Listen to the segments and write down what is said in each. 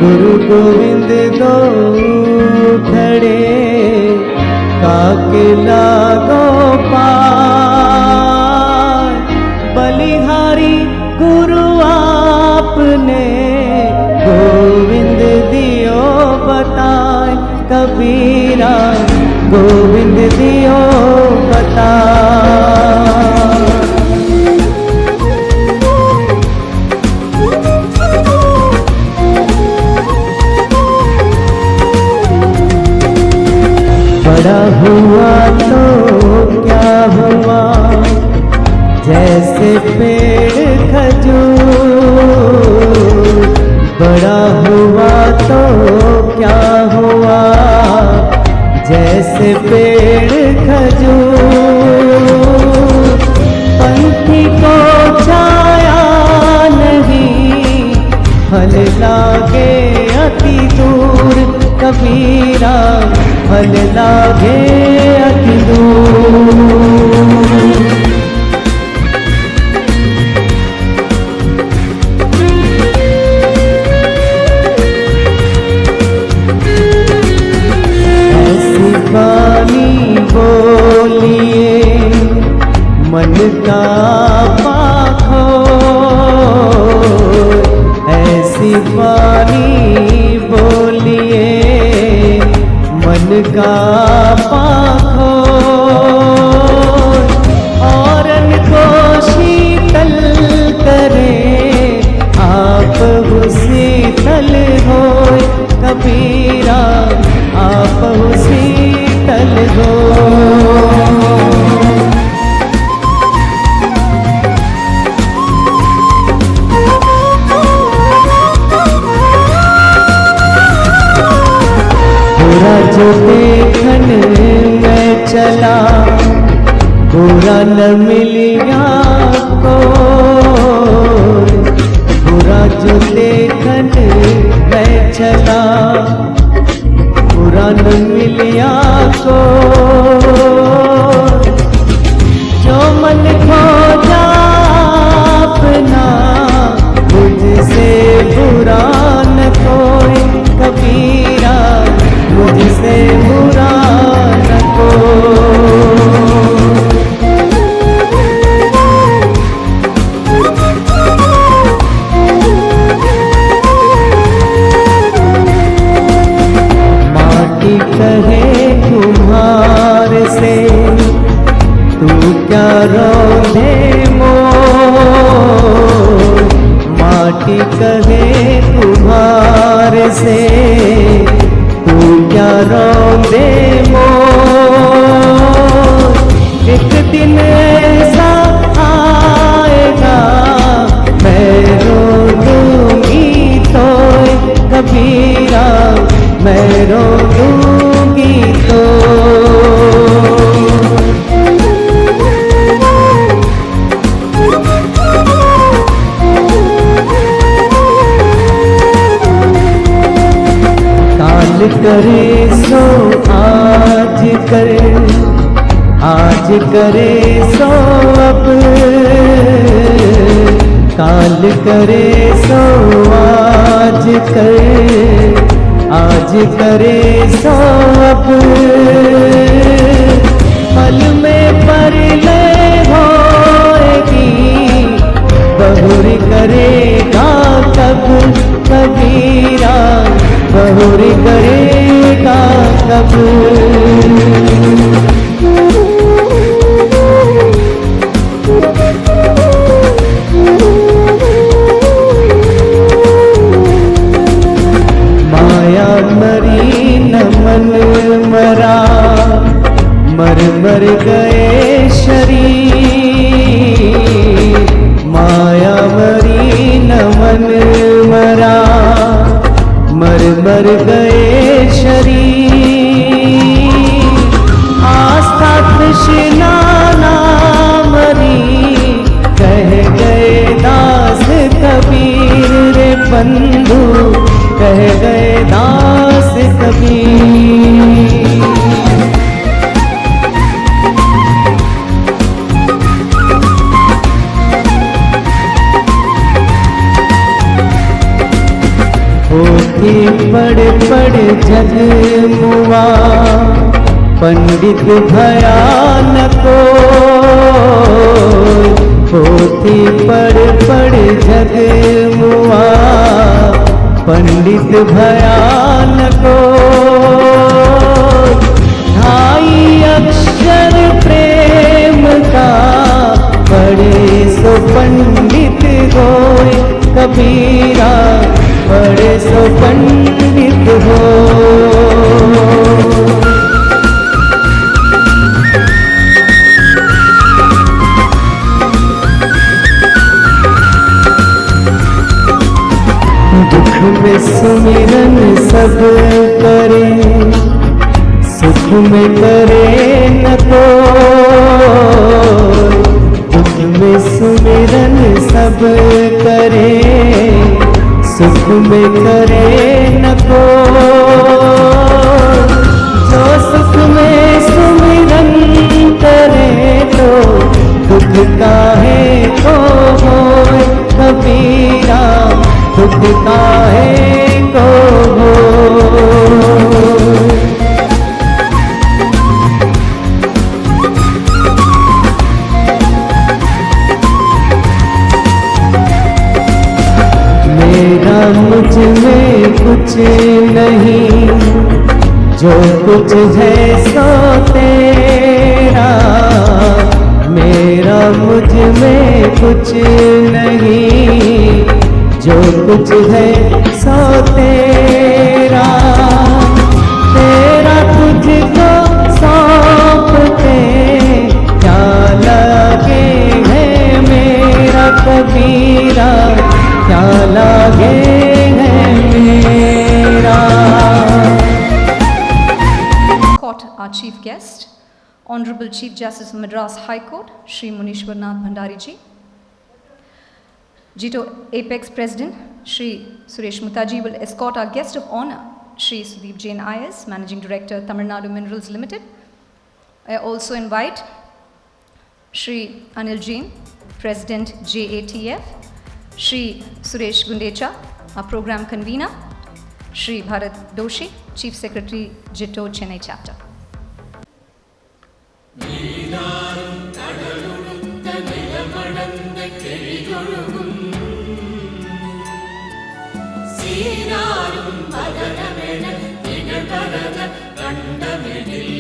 गुरु गोविंद दो खड़े काके लागो पार। बलिहारी गुरु आपने गोविंद दियो बताए। कबीरा गोविंद दियो बताए। बड़ा हुआ तो क्या हुआ जैसे पेड़ खजूर। बड़ा हुआ तो क्या हुआ जैसे पेड़ खजूर। पंथी को छाया नहीं फल लागे अति दूर। कबीरा फल लागे अति दूर। ऐसी वाणी बोलिए मन का पाखो। ऐसी वाणी बोलिए मन का पाखो। औरन को शीतल करे आप हो शीतल होय। कबीरा आप हो शीतल हो। बुरा जो देखन मैं चला बुरा न मिलिया को। बुरा जो देखन मैं चला बुरा न मिलिया को। जो मन खोजा अपना मुझसे बुरा न कोई। कबीरा मुझसे बुरा न कोई। माटी कहे कुम्हार से तू क्या रोंदे मोर। माटी कहे कुम्हार से तू क्या रोंदे मोर। एक दिन ऐसा आएगा मैं रो दूंगी तो। कबीरा मैं रो दूंगी तो। काल करे सो आज करे आज करे सो अब। काल करे सो आज करे आज करे सो अब। पल में परले होएगी बहुर करेगा कब। कबीरा बहुर करेगा कब। माया मरी न मन मरा मर मर गए शरीर। माया मरी न मन मरा मर मर गए शरीर। आस्था तृष्णा ना मरी कह गए दास कबीर। रे बंधु कह गए दास कबीर। पोथी पढ़ पढ़ जग मुआ, पंडित भया न कोई। पोथी पढ़ पढ़ जग मुआ, पंडित भया न कोई। ढाई अक्षर प्रेम का, पढ़े सो पंडित होय। कबीरा पढ़े सो पंडित हो। दुख में सुमिरन सब करे, सुख में करे न कोई। दुख में सुमिरन सब करे, सुख में करे न कोई। जो सुख में सुमिरन करे तो दुख काहे को होय। कबीरा दुख काहे को होय। मेरा मुझ में कुछ नहीं, जो कुछ है सो तेरा। मेरा मुझ में कुछ नहीं, जो कुछ है सो तेरा। तेरा तुझको सौंपते क्या लगे है मेरा। कबीरा क्या लगे है मेरा। Court, our chief guest, Honorable Chief Justice of Madras High Court, Shri Munishwar Nath Bhandari ji. GITO Apex President, Shri Suresh Mutaji will escort our guest of honor, Shri Sudeep Jain IS, Managing Director, Tamil Nadu Minerals Limited. I also invite Shri Anil Jain, President JATF, Shri Suresh Gundecha, our program convener, Shri Bharat Doshi, Chief Secretary, GITO Chennai Chapter. சீராரும் பதனமென திகழ்வரத கண்டமெனில்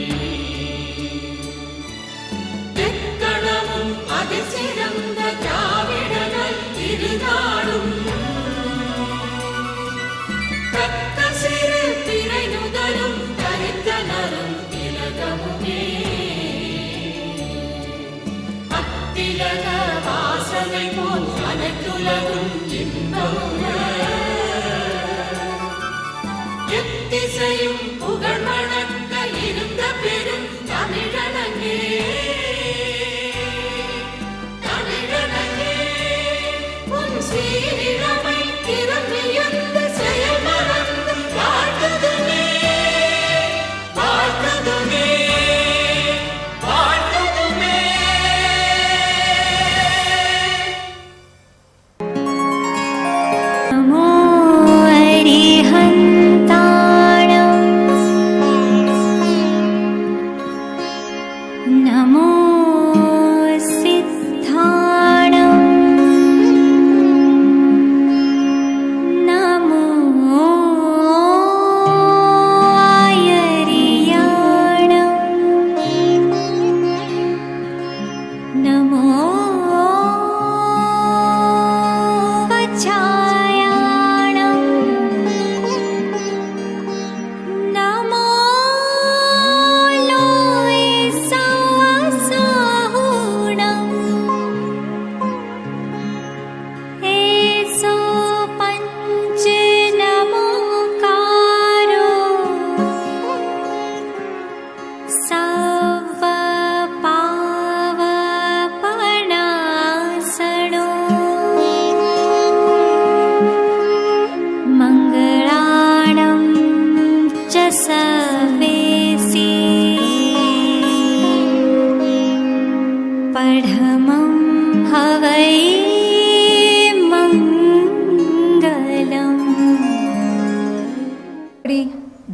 தெக்கணமும் அதிசிறந்த திராவிடர்கள் திருநாடும் தக்க சிறு பிறை நுதலும் தரித்தனரும் திலகமுமே அத்திலக வாசனை போல் அனைத்துலகும் இன்பமுமே எத்திசையும் புகழ் வணங்க இருந்த பெரும் தமிழனங்கே தமிழனங்கே உன் சீரிடம்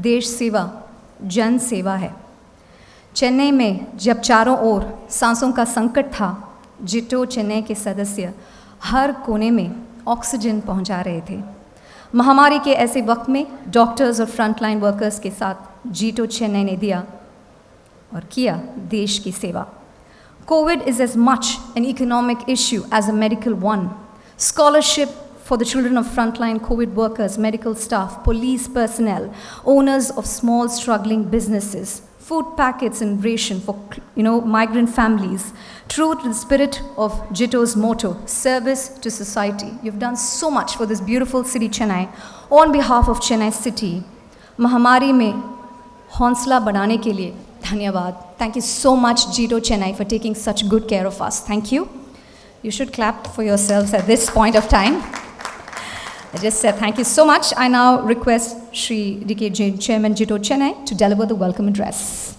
देश सेवा जन सेवा है। चेन्नई में जब चारों ओर सांसों का संकट था, जितो चेन्नई के सदस्य हर कोने में ऑक्सीजन पहुंचा रहे थे। महामारी के ऐसे वक्त में डॉक्टर्स और फ्रंटलाइन वर्कर्स के साथ जितो चेन्नई ने दिया और किया देश की सेवा। COVID is as much an economic issue as a medical one. Scholarship for the children of frontline COVID workers, medical staff, police personnel, owners of small struggling businesses, food packets and ration for migrant families. True to the spirit of Jito's motto, service to society. You've done so much for this beautiful city, Chennai. On behalf of Chennai City, महामारी में हौसला बढ़ाने के लिए धन्यवाद. Thank you so much, Jito Chennai, for taking such good care of us. Thank you. You should clap for yourselves at this point of time. I just said thank you so much. I now request Shri D.K. Jain, Chairman Jito Chennai, to deliver the welcome address.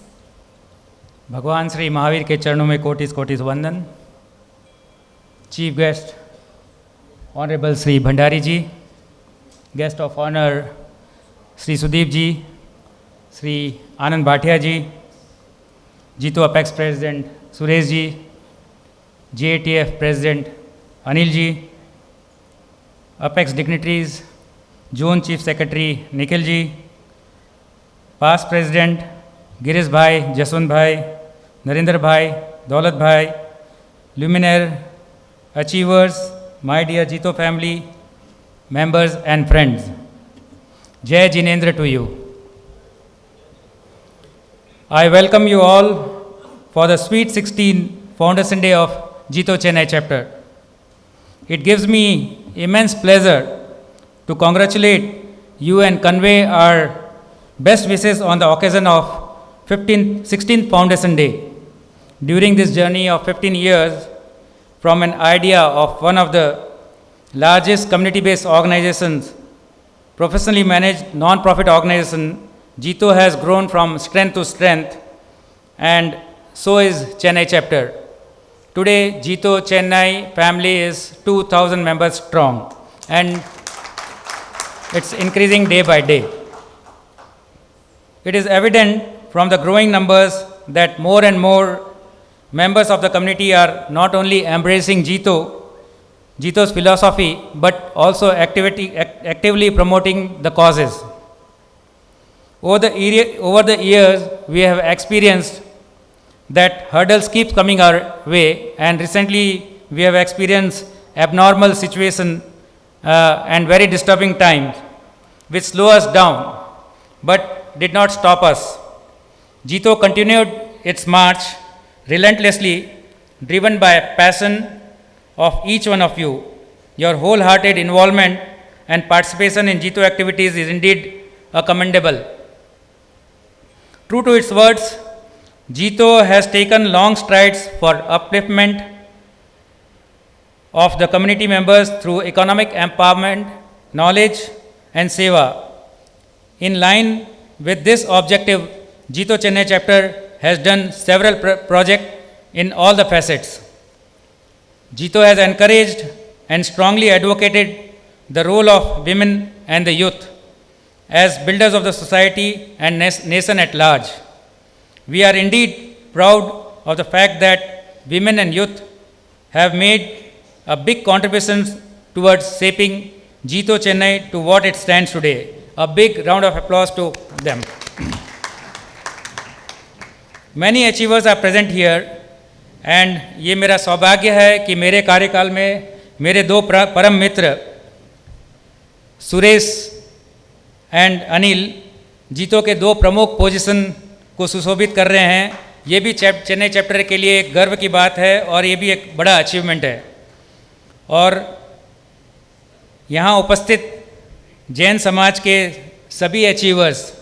भगवान श्री महावीर के चरणों में कोटिस कोटिस वंदन. Chief guest honourable Shri Bhandari ji, guest of honour Shri Sudeep ji, Shri Anand Bhatia ji, JITO apex president Suresh ji, JATF president Anil ji, apex dignitaries, zone chief secretary Nikhil ji, past president Girish bhai, Jaswant भाई, नरेंद्र भाई, दौलत भाई, luminaire, achievers, my dear Jito family, members and friends. Jai Jinendra to you. I welcome you all for the Sweet 16 Foundation Day of Jito Chennai chapter. It gives me immense pleasure to congratulate you and convey our best wishes on the occasion of 16th Foundation Day. During this journey of 15 years, from an idea of one of the largest community-based organizations, professionally managed non-profit organization, Jito has grown from strength to strength, and so is Chennai chapter. Today, Jito Chennai family is 2,000 members strong, and it's increasing day by day. It is evident from the growing numbers that more and more members of the community are not only embracing Jito's philosophy, but also actively promoting the causes. Over the years, we have experienced that hurdles keep coming our way, and recently we have experienced abnormal situation and very disturbing times, which slow us down, but did not stop us. Jito continued its march relentlessly, driven by passion of each one of you. Your wholehearted involvement and participation in Jito activities is indeed commendable. True to its words, Jito has taken long strides for upliftment of the community members through economic empowerment, knowledge and seva. In line with this objective, Jito Chennai chapter has done several projects in all the facets. Jito has encouraged and strongly advocated the role of women and the youth as builders of the society and nation at large. We are indeed proud of the fact that women and youth have made a big contribution towards shaping Jito Chennai to what it stands today. A big round of applause to them. Many achievers are present here, and ये मेरा सौभाग्य है कि मेरे कार्यकाल में मेरे दो परम मित्र सुरेश एंड अनिल जीतो के दो प्रमुख पोजीशन को सुशोभित कर रहे हैं. ये भी चेन्नई चैप्टर के लिए एक गर्व की बात है और ये भी एक बड़ा अचीवमेंट है. और यहाँ उपस्थित जैन समाज के सभी अचीवर्स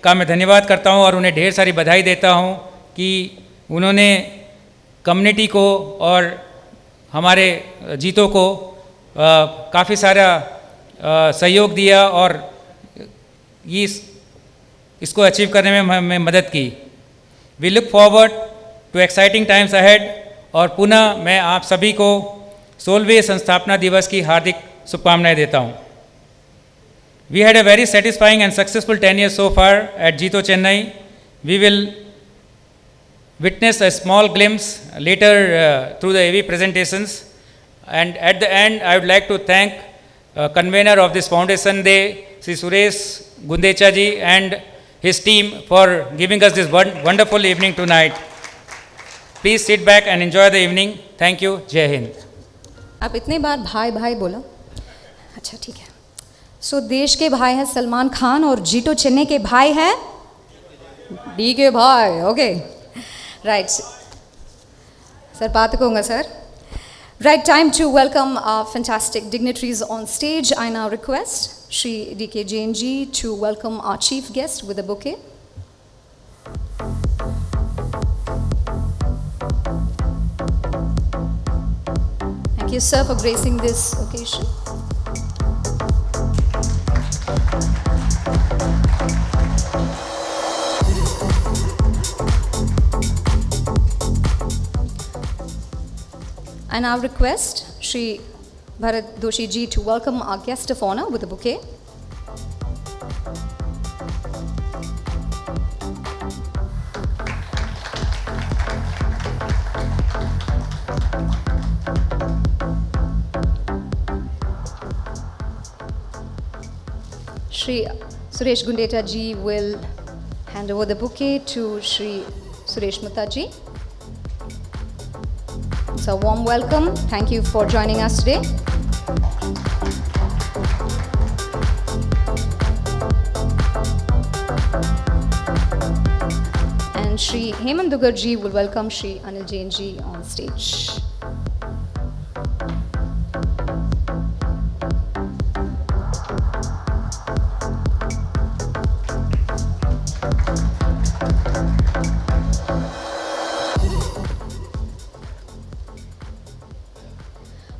का मैं धन्यवाद करता हूँ और उन्हें ढेर सारी बधाई देता हूँ कि उन्होंने कम्युनिटी को और हमारे जीतो को काफ़ी सारा सहयोग दिया और इसको अचीव करने में हमें मदद की. We look forward to exciting times ahead. और पुनः मैं आप सभी को 16वें संस्थापना दिवस की हार्दिक शुभकामनाएं देता हूँ. We had a very satisfying and successful tenure so far at Jito Chennai. We will witness a small glimpse later through the AV presentations. And at the end, I would like to thank convener of this Foundation Day, Sri Suresh Gundecha ji and his team for giving us this wonderful evening tonight. Please sit back and enjoy the evening. Thank you. Jai Hind. आप इतने बार भाई भाई बोला, अच्छा ठीक है. सो देश के भाई हैं सलमान खान और जीतो चेन्नई के भाई हैं डी के भाई. ओके राइट सर, बात कहूँगा sir. Right, time to welcome our fantastic dignitaries on stage. I now request Shri D.K. Jain ji to welcome our chief guest with a bouquet. Thank you, sir, for gracing this occasion. I now request Shri Bharat Doshi ji to welcome our guest of honor with a bouquet. Shri Suresh Gundecha ji will hand over the bouquet to Shri Suresh Mutaji. So a warm welcome. Thank you for joining us today. And Shri Hemant Dugar ji will welcome Shri Anil Jain ji on stage.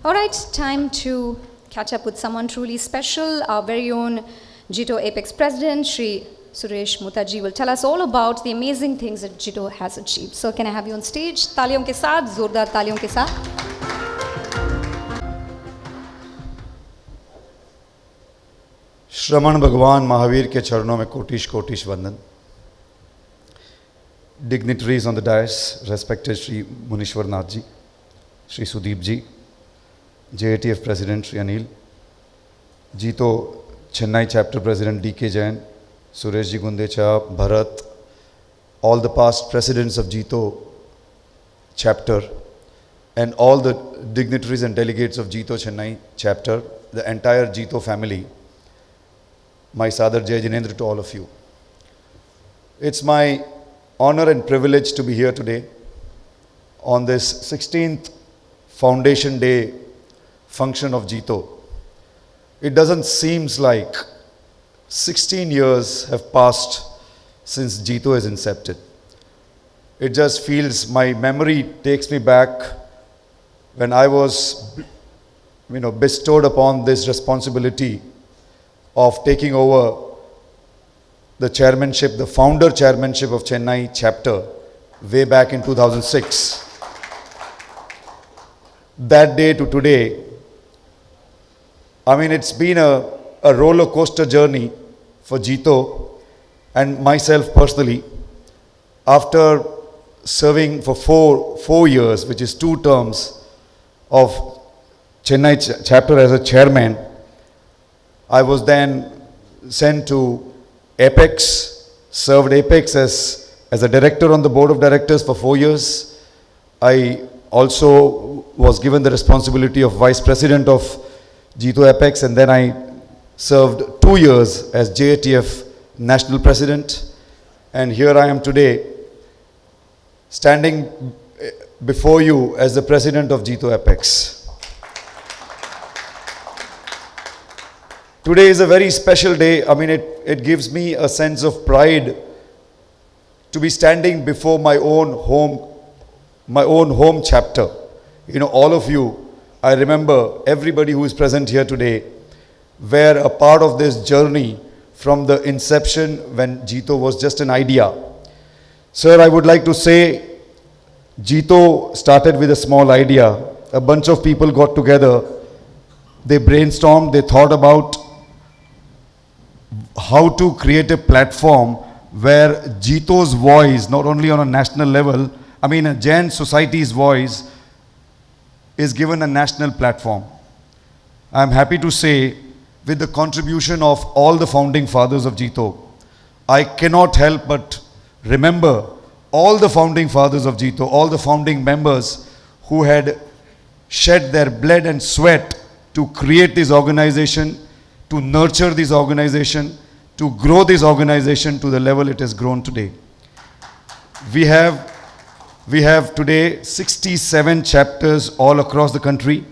All right, time to catch up with someone truly special. Our very own Jito Apex President, Shri Suresh Mutaji, will tell us all about the amazing things that Jito has achieved. So can I have you on stage? Taliyon ke saath, zordar taliyon ke saath. श्रमण भगवान महावीर के चरणों में कोटिश कोटिश वंदन. Dignitaries on the dais, respected Shri Munishwar Nath ji, Shri Sudeep ji, JATF President Shri Anil, Jito Chennai Chapter President D.K. Jain, Suresh ji Gundecha, Bharat, all the past presidents of Jito Chapter, and all the dignitaries and delegates of Jito Chennai Chapter, the entire Jito family, my Sadar Jai Jinendra to all of you. It's my honor and privilege to be here today on this 16th Foundation Day function of Jito. It doesn't seem like 16 years have passed since Jito is incepted. It just feels, my memory takes me back when I was, bestowed upon this responsibility of taking over the chairmanship, the founder chairmanship of Chennai chapter way back in 2006. That day to today, it's been a roller coaster journey for Jito and myself personally. After serving for four years, which is 2 terms of Chennai chapter as a chairman, I was then sent to Apex, served Apex as a director on the board of directors for 4 years. I also was given the responsibility of vice president of Jito Apex, and then I served 2 years as JATF national president. And here I am today, standing before you as the president of Jito Apex. Today is a very special day. It gives me a sense of pride to be standing before my own home chapter. All of you, I remember everybody who is present here today were a part of this journey from the inception when Jito was just an idea. Sir, I would like to say, Jito started with a small idea. A bunch of people got together, they brainstormed, they thought about how to create a platform where Jito's voice, not only on a national level, I mean a Jain society's voice, is given a national platform. I am happy to say, with the contribution of all the founding fathers of Jito, I cannot help but remember all the founding fathers of Jito, all the founding members who had shed their blood and sweat to create this organization, to nurture this organization, to grow this organization to the level it has grown today. We have today 67 chapters all across the country.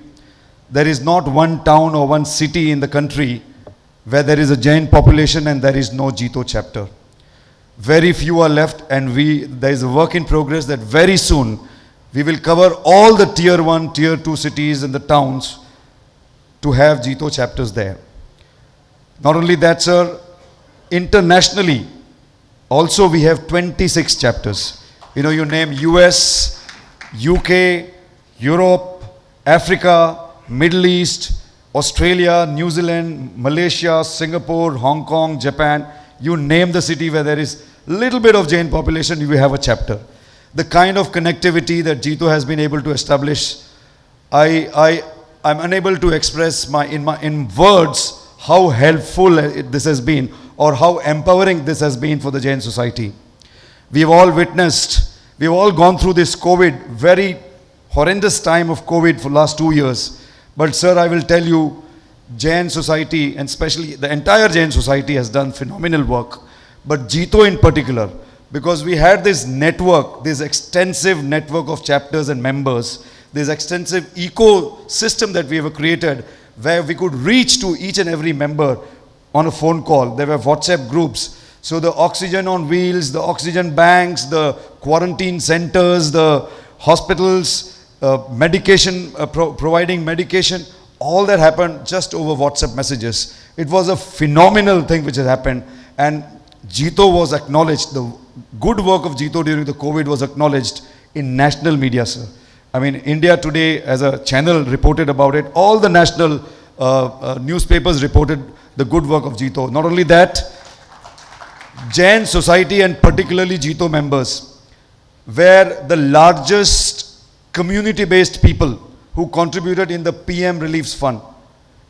There is not one town or one city in the country where there is a Jain population and there is no Jito chapter. Very few are left, and there is a work in progress that very soon we will cover all the tier 1, tier 2 cities and the towns to have Jito chapters there. Not only that, sir, internationally also we have 26 chapters. You know, you name US, UK, Europe, Africa, Middle East, Australia, New Zealand, Malaysia, Singapore, Hong Kong, Japan. You name the city where there is little bit of Jain population, you have a chapter. The kind of connectivity that Jito has been able to establish, I'm unable to express in words how helpful this has been, or how empowering this has been for the Jain society. We have all witnessed, we have all gone through this COVID, very horrendous time of COVID for last 2 years. But sir, I will tell you, Jain society, and especially the entire Jain society, has done phenomenal work. But Jito in particular, because we had this network, this extensive network of chapters and members, this extensive ecosystem that we have created, where we could reach to each and every member on a phone call. There were WhatsApp groups. So the oxygen on wheels, the oxygen banks, the quarantine centers, the hospitals, providing medication, all that happened just over WhatsApp messages. It was a phenomenal thing which has happened, and Jito was acknowledged. The good work of Jito during the COVID was acknowledged in national media, sir. I mean, India Today as a channel reported about it. All the national newspapers reported the good work of Jito. Not only that, Jain society and particularly Jito members were the largest community-based people who contributed in the PM Reliefs Fund.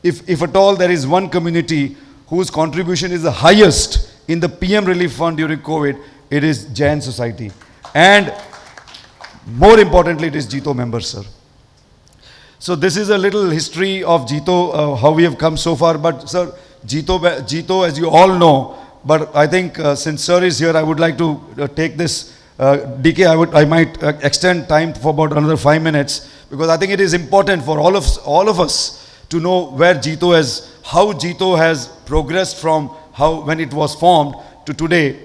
If at all there is one community whose contribution is the highest in the PM Relief Fund during COVID, it is Jain society. And more importantly, it is Jito members, sir. So this is a little history of Jito, how we have come so far. But sir, Jito, as you all know, but I think since sir is here, I would like to take this. DK, I might extend time for about another 5 minutes, because I think it is important for all of us to know where Jito has, how Jito has progressed from when it was formed to today.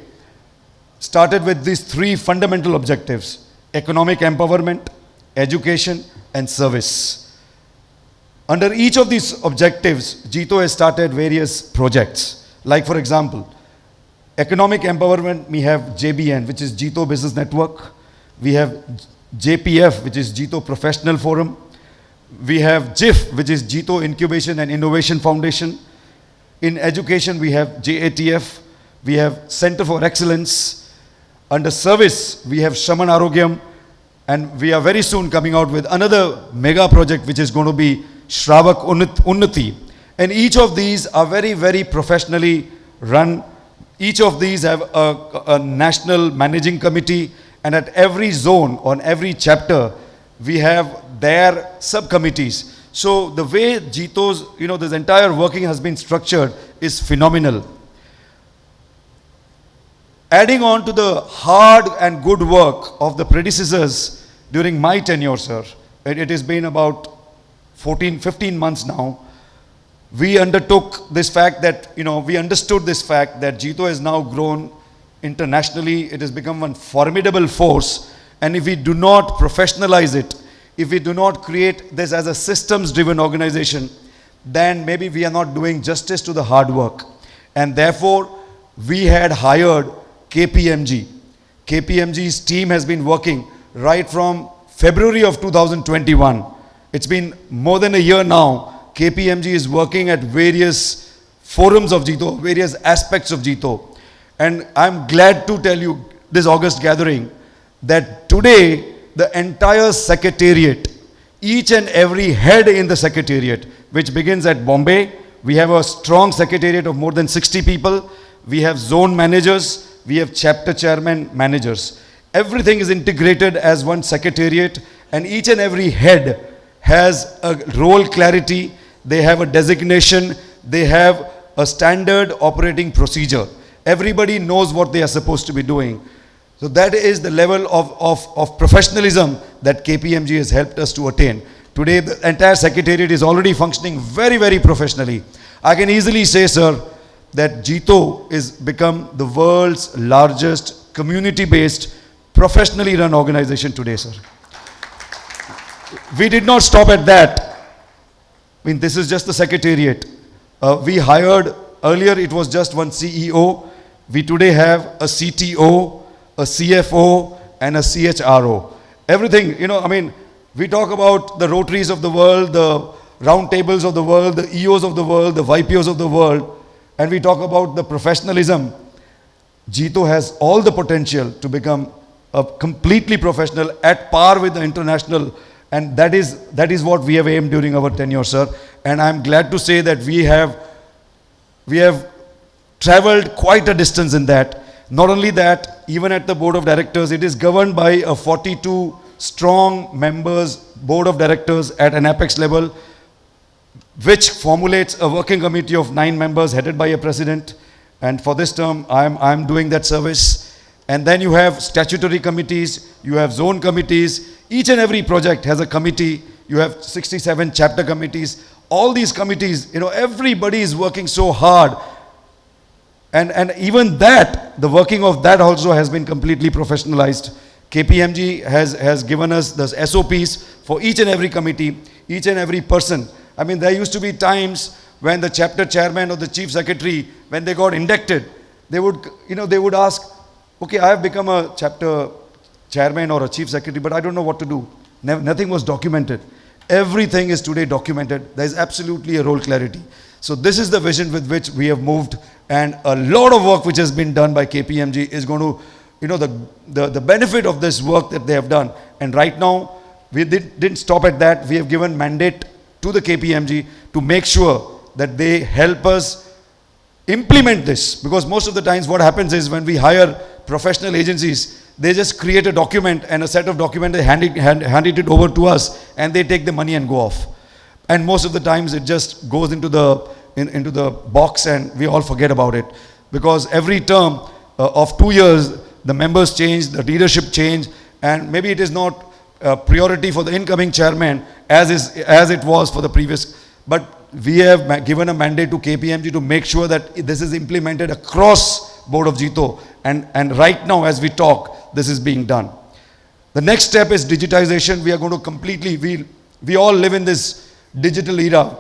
Started with these 3 fundamental objectives: economic empowerment, education, and service. Under each of these objectives, Jito has started various projects. Like for example, economic empowerment, we have JBN, which is Jito Business Network. We have JPF, which is Jito Professional Forum. We have JIF, which is Jito Incubation and Innovation Foundation. In education, we have JATF. We have Center for Excellence. Under service, we have Shraman Arogyam. And we are very soon coming out with another mega project, which is going to be Shravak Unnati. And each of these are very, very professionally run. Each of these have a national managing committee, and at every zone, on every chapter, we have their subcommittees. So the way Jito's, this entire working has been structured is phenomenal. Adding on to the hard and good work of the predecessors during my tenure, sir, it has been about 15 months now. We undertook this fact that, we understood this fact that Jito has now grown internationally. It has become one formidable force. And if we do not professionalize it, if we do not create this as a systems-driven organization, then maybe we are not doing justice to the hard work. And therefore, we had hired KPMG. KPMG's team has been working right from February of 2021. It's been more than a year now. KPMG is working at various forums of Jito, various aspects of Jito. And I'm glad to tell you this August gathering that today the entire secretariat, each and every head in the secretariat, which begins at Bombay, we have a strong secretariat of more than 60 people. We have zone managers, we have chapter chairman managers. Everything is integrated as one secretariat, and each and every head has a role clarity, they have a designation, they have a standard operating procedure. Everybody knows what they are supposed to be doing. So that is the level of professionalism that KPMG has helped us to attain. Today, the entire secretariat is already functioning very, very professionally. I can easily say, sir, that Jito is become the world's largest community-based, professionally run organization today, sir. We did not stop at that. I mean, this is just the secretariat. We hired, earlier it was just one CEO. We today have a CTO, a CFO, and a CHRO. Everything, I mean, we talk about the Rotaries of the world, the round tables of the world, the EOs of the world, the YPOs of the world, and we talk about the professionalism. Jito has all the potential to become a completely professional at par with the international, and that is what we have aimed during our tenure, sir. And I'm glad to say that we have traveled quite a distance in that. Not only that, even at the board of directors, it is governed by a 42 strong members board of directors at an apex level, which formulates a working committee of 9 members headed by a president. And for this term, I'm doing that service. And then you have statutory committees, you have zone committees. Each and every project has a committee. You have 67 chapter committees. All these committees, everybody is working so hard. And even that, the working of that also has been completely professionalized. KPMG has given us the SOPs for each and every committee, each and every person. I mean, there used to be times when the chapter chairman or the chief secretary, when they got inducted, they would ask, okay, I have become a chapter chairman or a chief secretary, but I don't know what to do. Nothing was documented. Everything is today documented. There is absolutely a role clarity. So this is the vision with which we have moved, and a lot of work which has been done by KPMG is going to, the benefit of this work that they have done. And right now, we didn't stop at that. We have given mandate to the KPMG to make sure that they help us implement this. Because most of the times what happens is when we hire professional agencies, they just create a document and a set of documents, they hand it over to us, and they take the money and go off. And most of the times it just goes into the box and we all forget about it. Because every term of 2 years, the members change, the leadership change, and maybe it is not a priority for the incoming chairman as it was for the previous. But we have given a mandate to KPMG to make sure that this is implemented across board of Jito. And right now as we talk, this is being done. The next step is digitization. We are going to completely, we all live in this digital era,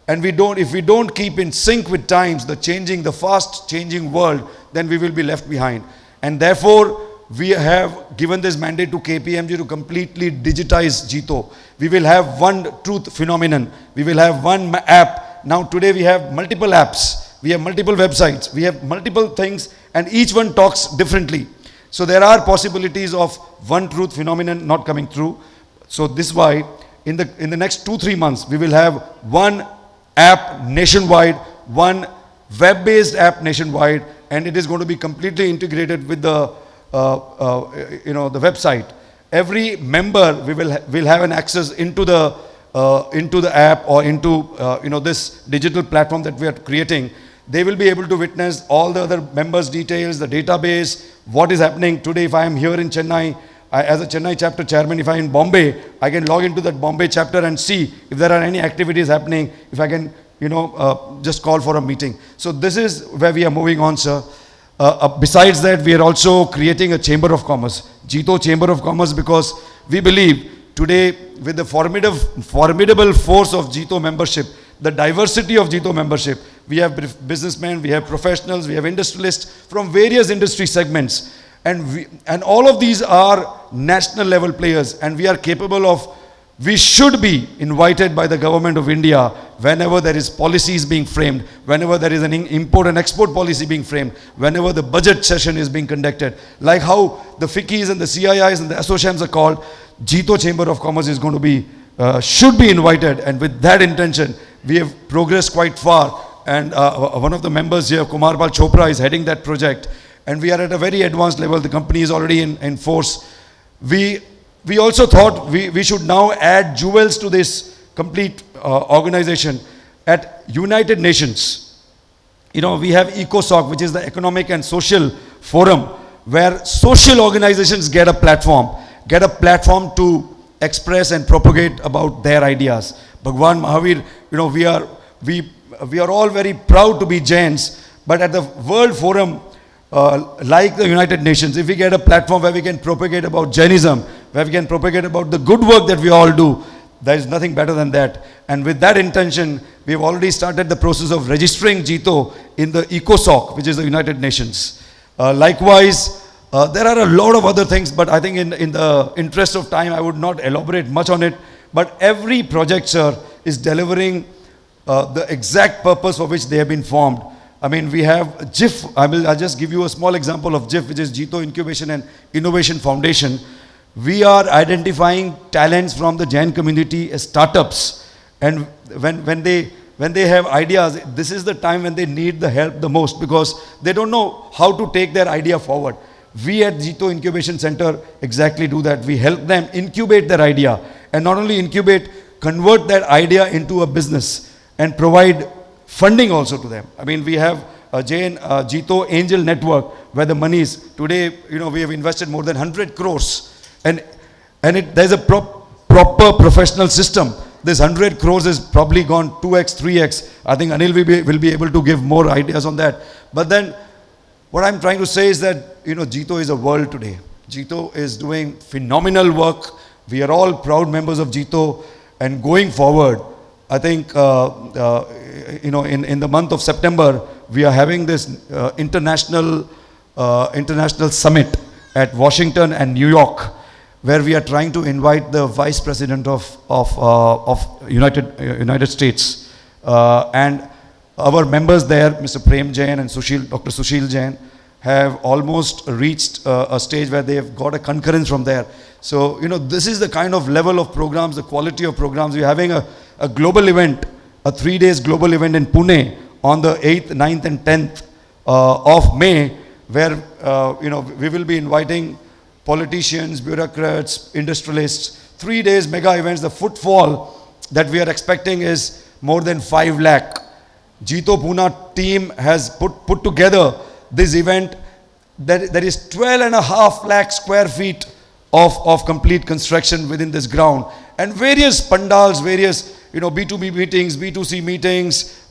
and if we don't keep in sync with times, the fast changing world, then we will be left behind. And therefore, we have given this mandate to KPMG to completely digitize Jito. We will have one truth phenomenon. We will have one app. Now today we have multiple apps. We have multiple websites. We have multiple things, and each one talks differently. So there are possibilities of one truth phenomenon not coming through. So this is why in the next 2-3 months, we will have one app nationwide, one web-based app nationwide, and it is going to be completely integrated with the website. Every member will have an access into the app or into this digital platform that we are creating. They will be able to witness all the other members' details, the database, what is happening today. If I am here in Chennai, as a Chennai chapter chairman, if I am in Bombay, I can log into that Bombay chapter and see if there are any activities happening, if I can, just call for a meeting. So this is where we are moving on, sir. Besides that, we are also creating a Chamber of Commerce, Jito Chamber of Commerce, because we believe today with the formidable force of Jito membership, the diversity of Jito membership, we have businessmen, we have professionals, we have industrialists from various industry segments, and all of these are national level players, and we are capable of we should be invited by the government of India whenever there is policies being framed, whenever there is an import and export policy being framed, whenever the budget session is being conducted. Like how the FICCIs and the CIIs and the ASSOCHAMs are called, Jito Chamber of Commerce is going to be, should be invited, and with that intention, we have progressed quite far. And one of the members here, Kumarpal Chopra, is heading that project, and we are at a very advanced level. The company is already in force. We also thought we should now add jewels to this complete organization at United Nations. You know, we have ECOSOC, which is the Economic and Social Forum, where social organizations get a platform to express and propagate about their ideas. Bhagwan Mahavir, you know, we are all very proud to be Jains, but at the World Forum, like the United Nations, if we get a platform where we can propagate about Jainism, where we can propagate about the good work that we all do, there is nothing better than that. And with that intention, we have already started the process of registering Jito in the ECOSOC, which is the United Nations. Likewise, there are a lot of other things, but I think in the interest of time, I would not elaborate much on it. But every project, sir, is delivering the exact purpose for which they have been formed. I mean, we have JIF. I'll just give you a small example of JIF, which is Jito Incubation and Innovation Foundation. We are identifying talents from the Jain community as startups, and when they have ideas, this is the time when they need the help the most, because they don't know how to take their idea forward. We at Jito Incubation Center exactly do that. We help them incubate their idea, and not only incubate, convert that idea into a business and provide funding also to them. I mean, we have a Jain Jito Angel Network, where the money is today, you know, we have invested more than 100 crores, and there's a proper professional system. This 100 crores is probably gone 2x, 3x. I think Anil will be able to give more ideas on that. But then, what I'm trying to say is that, you know, Jito is a world today. Jito is doing phenomenal work. We are all proud members of Jito, and going forward, I think, you know, in the month of September, we are having this international summit at Washington and New York, where we are trying to invite the Vice President of United States, and our members there, Mr. Prem Jain and Dr. Sushil Jain, have almost reached a stage where they have got a concurrence from there. So, you know, this is the kind of level of programs, the quality of programs. We're having a global event, a 3 days global event in Pune on the 8th, 9th and 10th of May, where, you know, we will be inviting politicians, bureaucrats, industrialists. 3 days mega events. The footfall that we are expecting is more than 5 lakh. Jito Pune team has put together this event. There is 12.5 lakh square feet of complete construction within this ground, and various pandals, various, you know, B2B meetings, B2C meetings,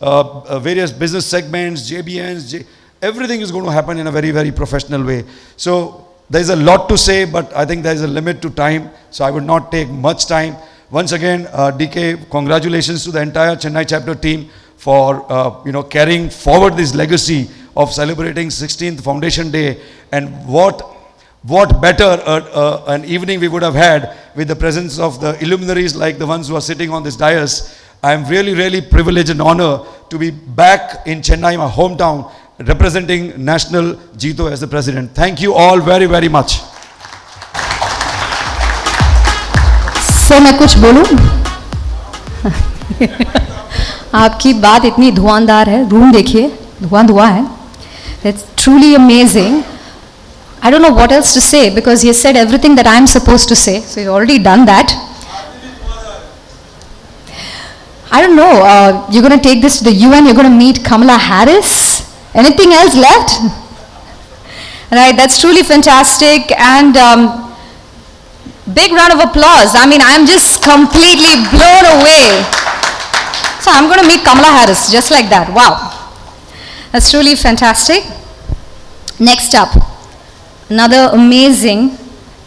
various business segments, JBNs, everything is going to happen in a very, very professional way. So there's a lot to say, but I think there's a limit to time, so I would not take much time. Once again, DK, congratulations to the entire Chennai chapter team for you know, carrying forward this legacy of celebrating 16th Foundation Day. And what better an evening we would have had with the presence of the illuminaries like the ones who are sitting on this dais. I am really, really privileged and honored to be back in Chennai, my hometown, representing National Jito as the president. Thank you all very, very much. Sir मैं कुछ बोलूं? आपकी बात इतनी धुआंधार है, room देखिए, धुआं है. It's truly amazing. I don't know what else to say, because he has said everything that I'm supposed to say, so he's already done that. I don't know, you're going to take this to the UN, you're going to meet Kamala Harris? Anything else left? Right, that's truly fantastic, and big round of applause. I mean, I'm just completely blown away. So I'm going to meet Kamala Harris, just like that. Wow. That's truly fantastic. Next up, another amazing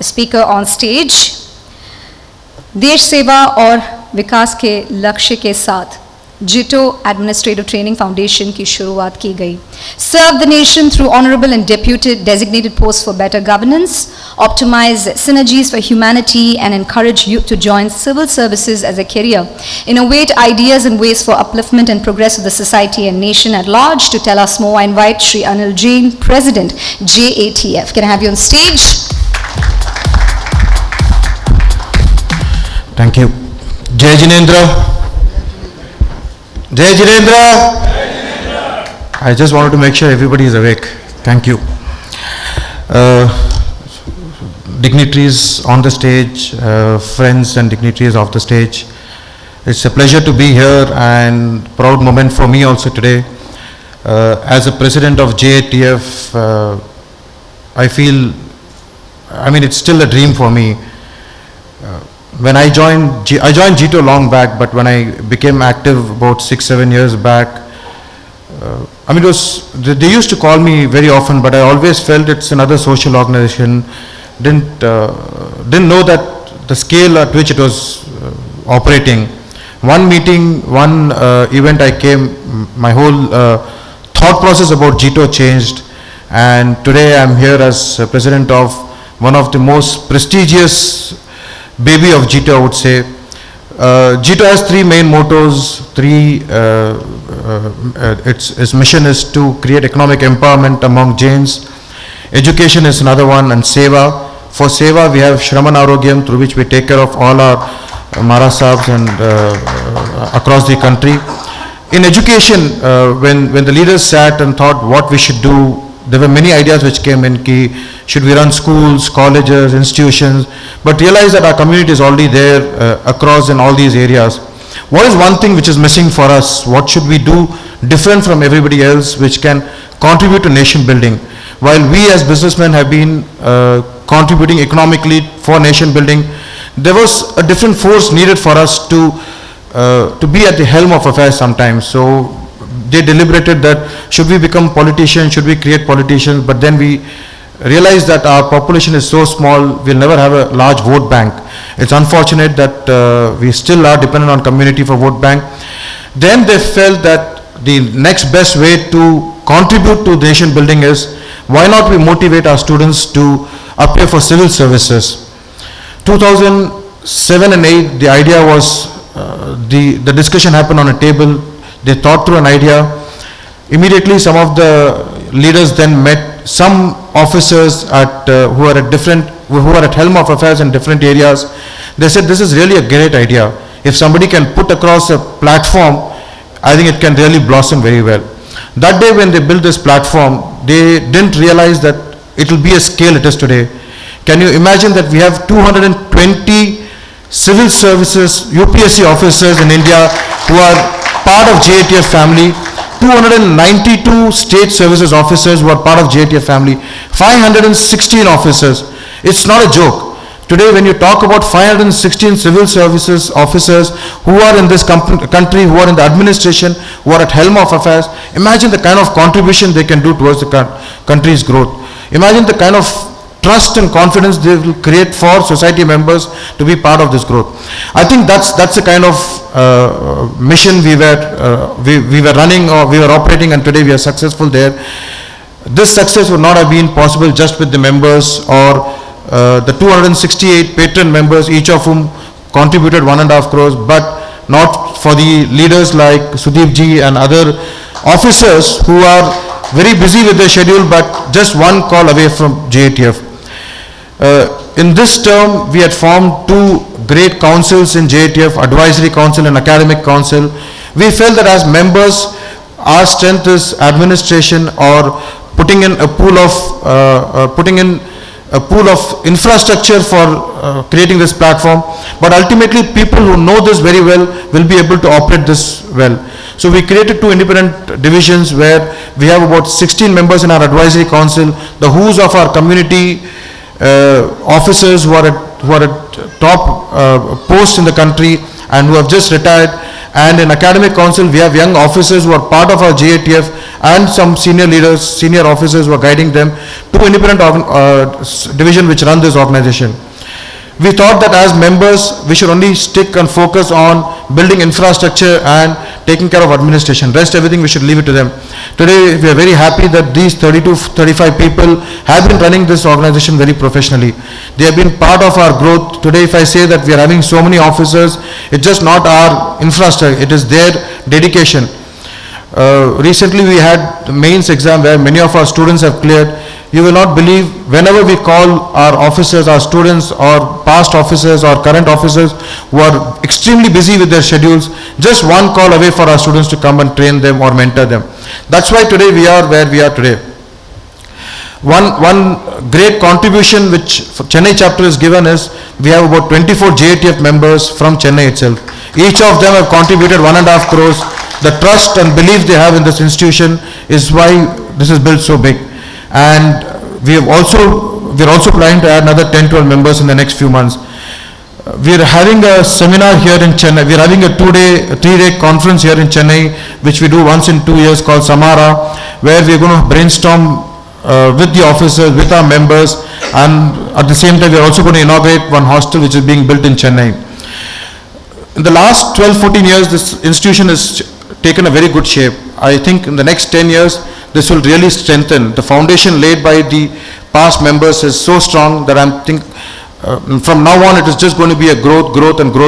speaker on stage. देश सेवा और विकास के लक्ष्य के साथ जिटो administrative training foundation की शुरुआत की गई. Serve the nation through honorable and deputed designated posts for better governance, optimize synergies for humanity and encourage youth to join civil services as a career. Innovate ideas and ways for upliftment and progress of the society and nation at large. To tell us more, I invite Shri Anil Jain, President, JATF. Can I have you on stage? Thank you. Jai Jinendra. Jai Jinendra. I just wanted to make sure everybody is awake. Thank you. Dignitaries on the stage, friends and dignitaries off the stage. It's a pleasure to be here and proud moment for me also today. As a president of JATF, I feel, it's still a dream for me. When I joined GITO long back, but when I became active about 6-7 years back, they used to call me very often, but I always felt it's another social organization. Didn't know that the scale at which it was operating. One meeting, one event I came, my whole thought process about GITO changed, and today I'm here as president of one of the most prestigious baby of GITO, I would say. GITO has three main mottos. Its mission is to create economic empowerment among Jains. Education is another one, and Seva. For Seva, we have Shraman Arogyam, through which we take care of all our Marasabs and across the country. In education, when the leaders sat and thought what we should do, there were many ideas which came in. Should we run schools, colleges, institutions? But realize that our community is already there across in all these areas. What is one thing which is missing for us? What should we do different from everybody else which can contribute to nation building? While we as businessmen have been contributing economically for nation building, there was a different force needed for us to be at the helm of affairs sometimes. So they deliberated that should we become politicians, should we create politicians, but then we realized that our population is so small, we'll never have a large vote bank. It's unfortunate that we still are dependent on community for vote bank. Then they felt that the next best way to contribute to nation building is, why not we motivate our students to apply for civil services. 2007 and 8, the idea was, the discussion happened on a table. They thought through an idea. Immediately some of the leaders then met some officers who are at helm of affairs in different areas. They said this is really a great idea. If somebody can put across a platform, I think it can really blossom very well. That day when they built this platform, they didn't realize that it will be a scale it is today. Can you imagine that we have 220 civil services, UPSC officers in India who are part of JATF family, 292 state services officers who are part of JATF family, 516 officers. It's not a joke. Today when you talk about 516 civil services officers who are in this country, who are in the administration, who are at helm of affairs, imagine the kind of contribution they can do towards the country's growth. Imagine the kind of trust and confidence they will create for society members to be part of this growth. I think that's the kind of mission we were running, or we were operating, and today we are successful there. This success would not have been possible just with the members or the 268 patron members, each of whom contributed 1.5 crores, but not for the leaders like Sudeep ji and other officers who are very busy with their schedule, but just one call away from JATF. In this term, we had formed two great councils in JATF, Advisory Council and Academic Council. We felt that as members, our strength is administration or putting in a pool of infrastructure for creating this platform. But ultimately, people who know this very well will be able to operate this well. So we created two independent divisions where we have about 16 members in our advisory council, the who's of our community, officers who are at top posts in the country and who have just retired. And in academic council, we have young officers who are part of our JATF and some senior leaders, senior officers who are guiding them. Two independent division which run this organization. We thought that as members, we should only stick and focus on building infrastructure and taking care of administration. Rest everything we should leave it to them. Today we are very happy that these 30 to 35 people have been running this organization very professionally. They have been part of our growth. Today if I say that we are having so many officers, it's just not our infrastructure, it is their dedication. Recently we had the mains exam where many of our students have cleared. You will not believe, whenever we call our officers, our students or past officers or current officers who are extremely busy with their schedules, just one call away for our students to come and train them or mentor them. That's why today we are where we are today. One great contribution which Chennai chapter has given is, we have about 24 JATF members from Chennai itself. Each of them have contributed 1.5 crores. The trust and belief they have in this institution is why this is built so big. And we are also planning to add another 10-12 members in the next few months. We are having a seminar here in Chennai. We are having a 3-day conference here in Chennai, which we do once in 2 years, called Samara, where we are going to brainstorm with the officers, with our members, and at the same time we are also going to inaugurate one hostel which is being built in Chennai. In the last 12-14 years, this institution has taken a very good shape. I think in the next 10 years, this will really strengthen. The foundation laid by the past members is so strong that I think from now on it is just going to be a growth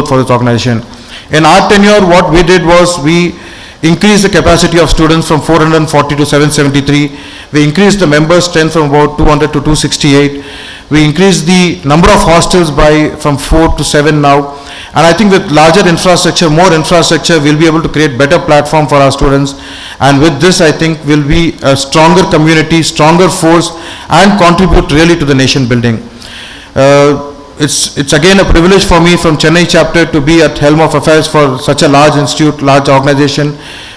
for this organization. In our tenure, what we did was we increased the capacity of students from 440 to 773. We increased the member strength from about 200 to 268. We increased the number of hostels from 4 to 7 now. And I think with larger infrastructure, more infrastructure, we'll be able to create better platform for our students. And with this, I think we'll be a stronger community, stronger force, and contribute really to the nation building. It's again a privilege for me from Chennai chapter to be at helm of affairs for such a large institute, large organization.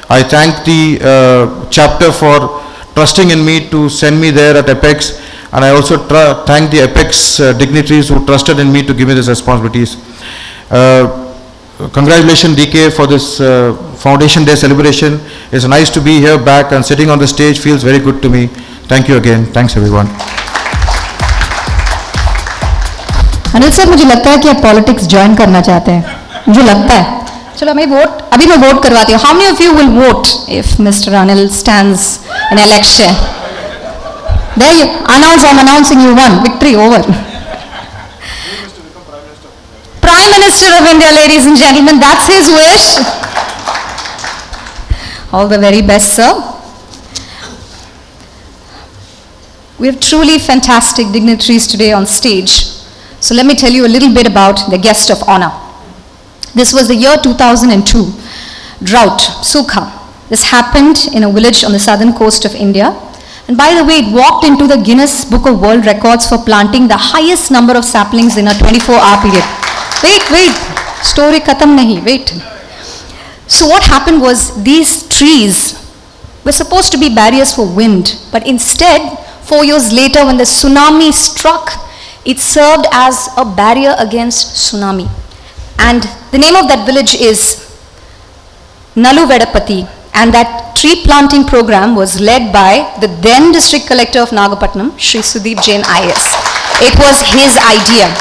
I thank the chapter for trusting in me to send me there at Apex. And I also thank the Apex dignitaries who trusted in me to give me these responsibilities. Congratulations DK for this Foundation Day celebration. It's nice to be here back, and sitting on the stage feels very good to me. Thank you again. Thanks everyone. Anil sir, मुझे लगता है कि आप politics join करना चाहते हैं, मुझे लगता है। चलो अभी मैं वोट करवाती हूँ. How many of you will vote if Mr. Anil stands in election? There you announce. I'm announcing you won. Victory over. Prime Minister of India, ladies and gentlemen, that's his wish. All the very best, sir. We have truly fantastic dignitaries today on stage. So let me tell you a little bit about the guest of honor. This was the year 2002. Drought, Sukha. This happened in a village on the southern coast of India. And by the way, it walked into the Guinness Book of World Records for planting the highest number of saplings in a 24-hour period. Wait, story khatam nahi, wait. So what happened was, these trees were supposed to be barriers for wind, but instead, 4 years later when the tsunami struck, it served as a barrier against tsunami. And the name of that village is Naluvedapati, and that tree planting program was led by the then district collector of Nagapattinam, Shri Sudip Jain IAS. It was his idea.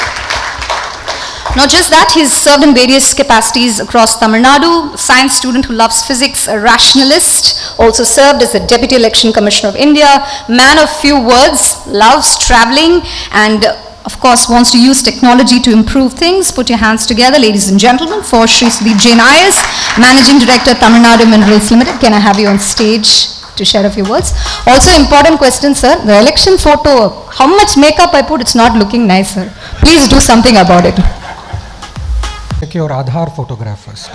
Not just that, he's served in various capacities across Tamil Nadu, science student who loves physics, a rationalist, also served as the Deputy Election Commissioner of India, man of few words, loves traveling, and of course wants to use technology to improve things. Put your hands together, ladies and gentlemen, for Shri Sudip Jain IAS, Managing Director, Tamil Nadu Minerals Limited. Can I have you on stage to share a few words? Also important question, sir, the election photo, how much makeup I put, it's not looking nice, sir. Please do something about it. Take your Aadhaar photograph first.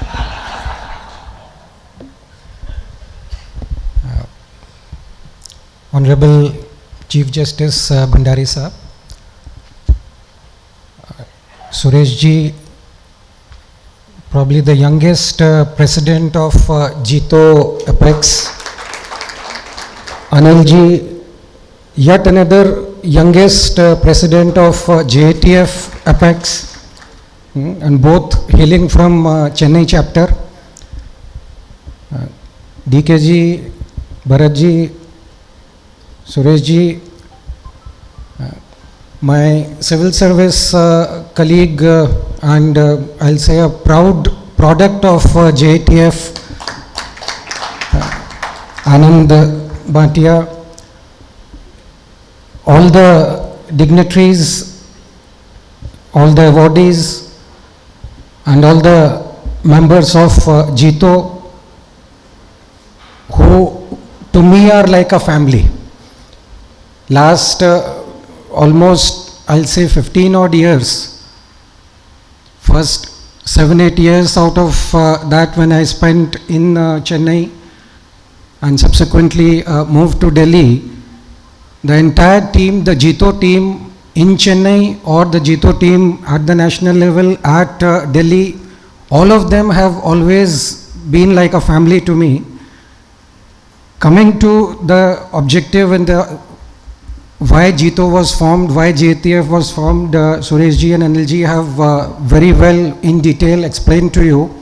Honorable Chief Justice Bhandari Sahab, Suresh ji, probably the youngest president of Jito Apex. Anil ji, yet another youngest president of JATF Apex. And both hailing from Chennai chapter. DK ji, Bharat ji, Suresh ji, my civil service colleague and I'll say a proud product of JATF, Anand Bhatia, all the dignitaries, all the awardees, and all the members of Jito, who to me are like a family. Last almost, I'll say 15 odd years, first 7-8 years out of that when I spent in Chennai and subsequently moved to Delhi, the entire team, the Jito team in Chennai or the Jito team at the national level at Delhi, all of them have always been like a family to me. Coming to the objective and the why Jito was formed, why JTF was formed, Suresh ji and Anil ji have very well in detail explained to you.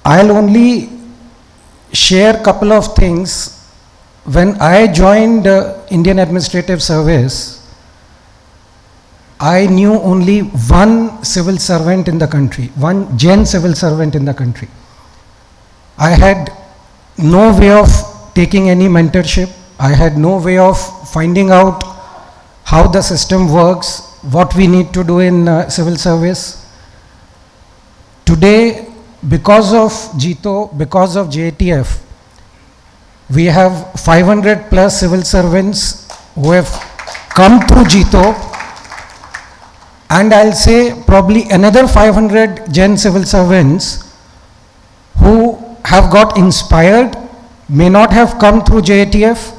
I'll only share a couple of things. When I joined Indian Administrative Service, I knew only one civil servant in the country, one Jain civil servant in the country. I had no way of taking any mentorship. I had no way of finding out how the system works, what we need to do in civil service. Today, because of Jito, because of JTF, we have 500 plus civil servants who have come through Jito, and I'll say probably another 500 Jain civil servants who have got inspired, may not have come through JTF,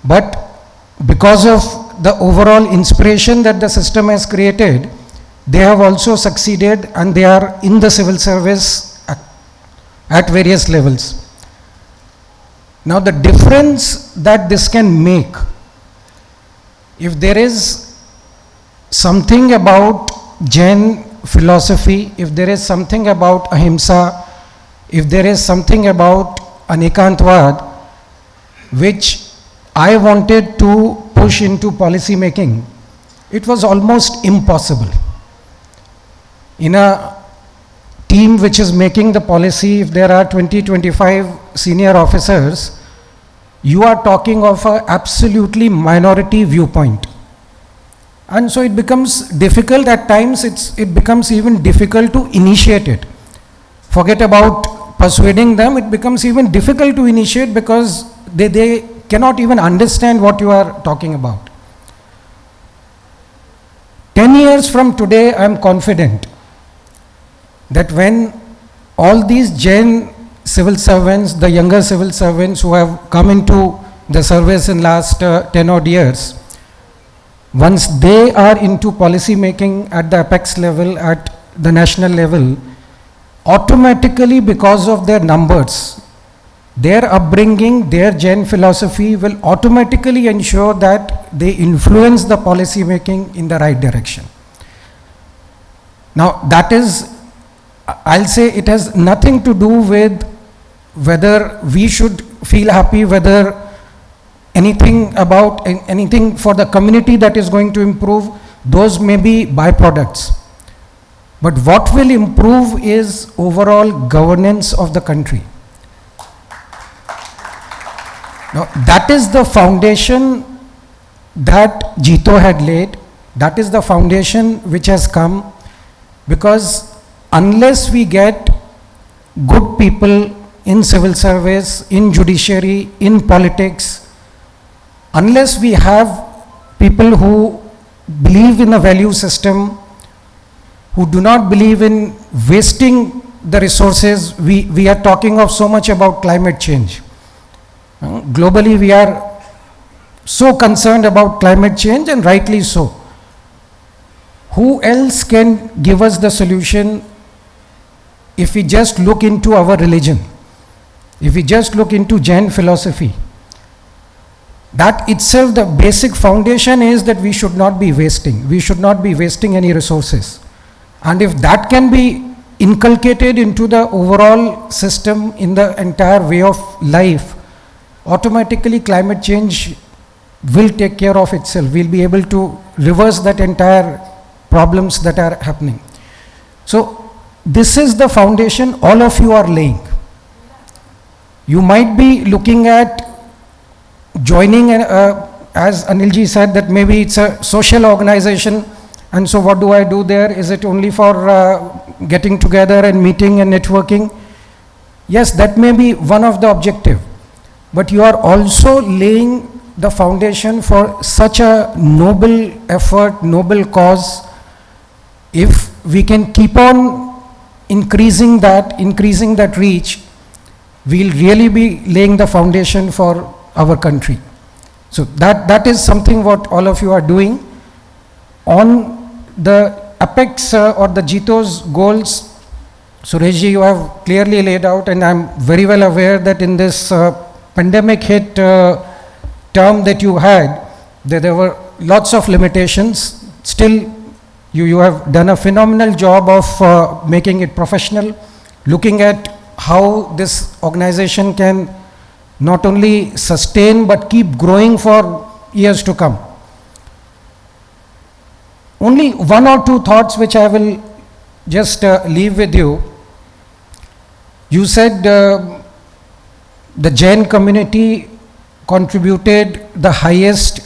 but because of the overall inspiration that the system has created, they have also succeeded and they are in the civil service at various levels. Now the difference that this can make, if there is something about Jain philosophy, if there is something about ahimsa, if there is something about anekantvad, which I wanted to push into policy making, it was almost impossible. In a team which is making the policy, if there are 20-25 senior officers, you are talking of an absolutely minority viewpoint. And so it becomes difficult at times, it becomes even difficult to initiate it. Forget about persuading them, it becomes even difficult to initiate because they cannot even understand what you are talking about. 10 years from today, I am confident that when all these Jain civil servants, the younger civil servants who have come into the service in last 10 odd years, once they are into policy making at the apex level, at the national level, automatically because of their numbers, their upbringing, their Jain philosophy will automatically ensure that they influence the policy making in the right direction. Now that is, I'll say it has nothing to do with whether we should feel happy, whether anything about anything for the community that is going to improve, those may be byproducts. But what will improve is overall governance of the country. Now, that is the foundation that Jito had laid. That is the foundation which has come, because unless we get good people in civil service, in judiciary, in politics, unless we have people who believe in a value system, who do not believe in wasting the resources, we are talking of so much about climate change. Globally, we are so concerned about climate change, and rightly so. Who else can give us the solution if we just look into our religion, if we just look into Jain philosophy? That itself, the basic foundation is that we should not be wasting. We should not be wasting any resources. And if that can be inculcated into the overall system, in the entire way of life, automatically climate change will take care of itself. We'll be able to reverse that entire problems that are happening. So this is the foundation all of you are laying. you might be looking at joining, as Anilji said, that maybe it's a social organization, and so what do I do there? Is it only for getting together and meeting and networking? Yes, that may be one of the objective, but you are also laying the foundation for such a noble effort, noble cause. If we can keep on increasing that reach, we'll really be laying the foundation for our country. So that is something what all of you are doing. On the apex or the Jito's goals, Sureshji, you have clearly laid out, and I'm very well aware that in this pandemic hit term that you had, there were lots of limitations. Still, you have done a phenomenal job of making it professional, looking at how this organization can not only sustain but keep growing for years to come. Only one or two thoughts which I will just leave with you. You said the Jain community contributed the highest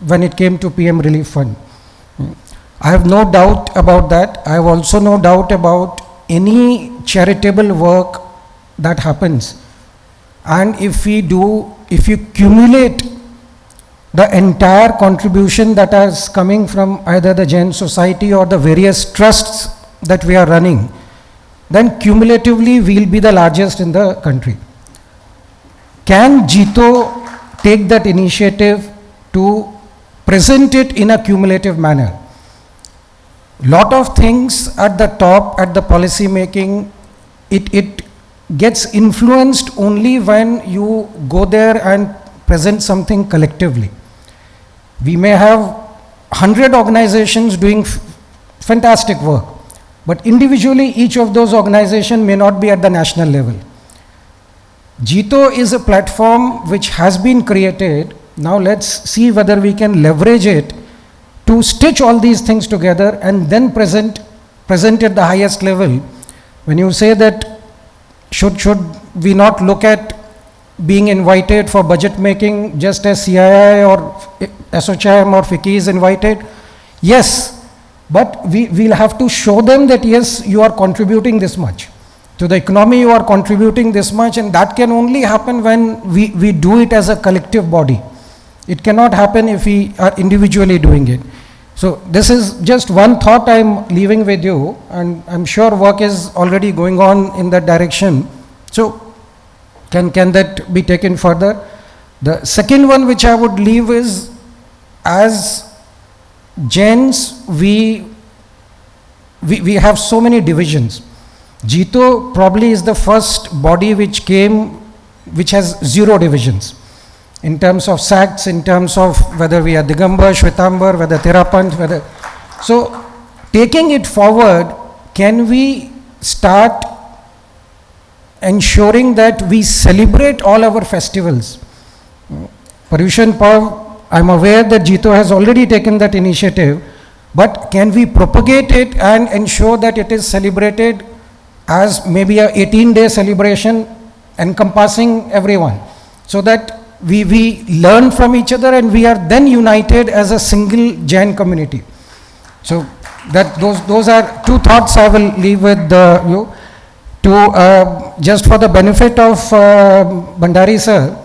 when it came to PM Relief Fund. I have no doubt about that. I have also no doubt about any charitable work that happens. And if you cumulate the entire contribution that is coming from either the Jain Society or the various trusts that we are running, then cumulatively we will be the largest in the country. Can Jito take that initiative to present it in a cumulative manner? Lot of things at the top, at the policy making, it gets influenced only when you go there and present something collectively. We may have 100 organizations doing fantastic work, but individually each of those organizations may not be at the national level. Jito is a platform which has been created. Now let's see whether we can leverage it to stitch all these things together and then present at the highest level. When you say that should we not look at being invited for budget making just as CII or SOCHM or FICCI is invited? Yes, but we'll have to show them that yes, you are contributing this much. To the economy you are contributing this much, and that can only happen when we do it as a collective body. It cannot happen if we are individually doing it. So this is just one thought I'm leaving with you, and I'm sure work is already going on in that direction. So can that be taken further? The second one which I would leave is, as Jains, we have so many divisions. Jito probably is the first body which has 0 divisions. In terms of sects, in terms of whether we are Digambar, Shwetambar, whether Therapanth, whether... So, taking it forward, can we start ensuring that we celebrate all our festivals? Paryushan Parv, I'm aware that Jito has already taken that initiative, but can we propagate it and ensure that it is celebrated as maybe a 18-day celebration encompassing everyone, so that we learn from each other and we are then united as a single Jain community. So that those are two thoughts I will leave with you. To just for the benefit of Bhandari sir,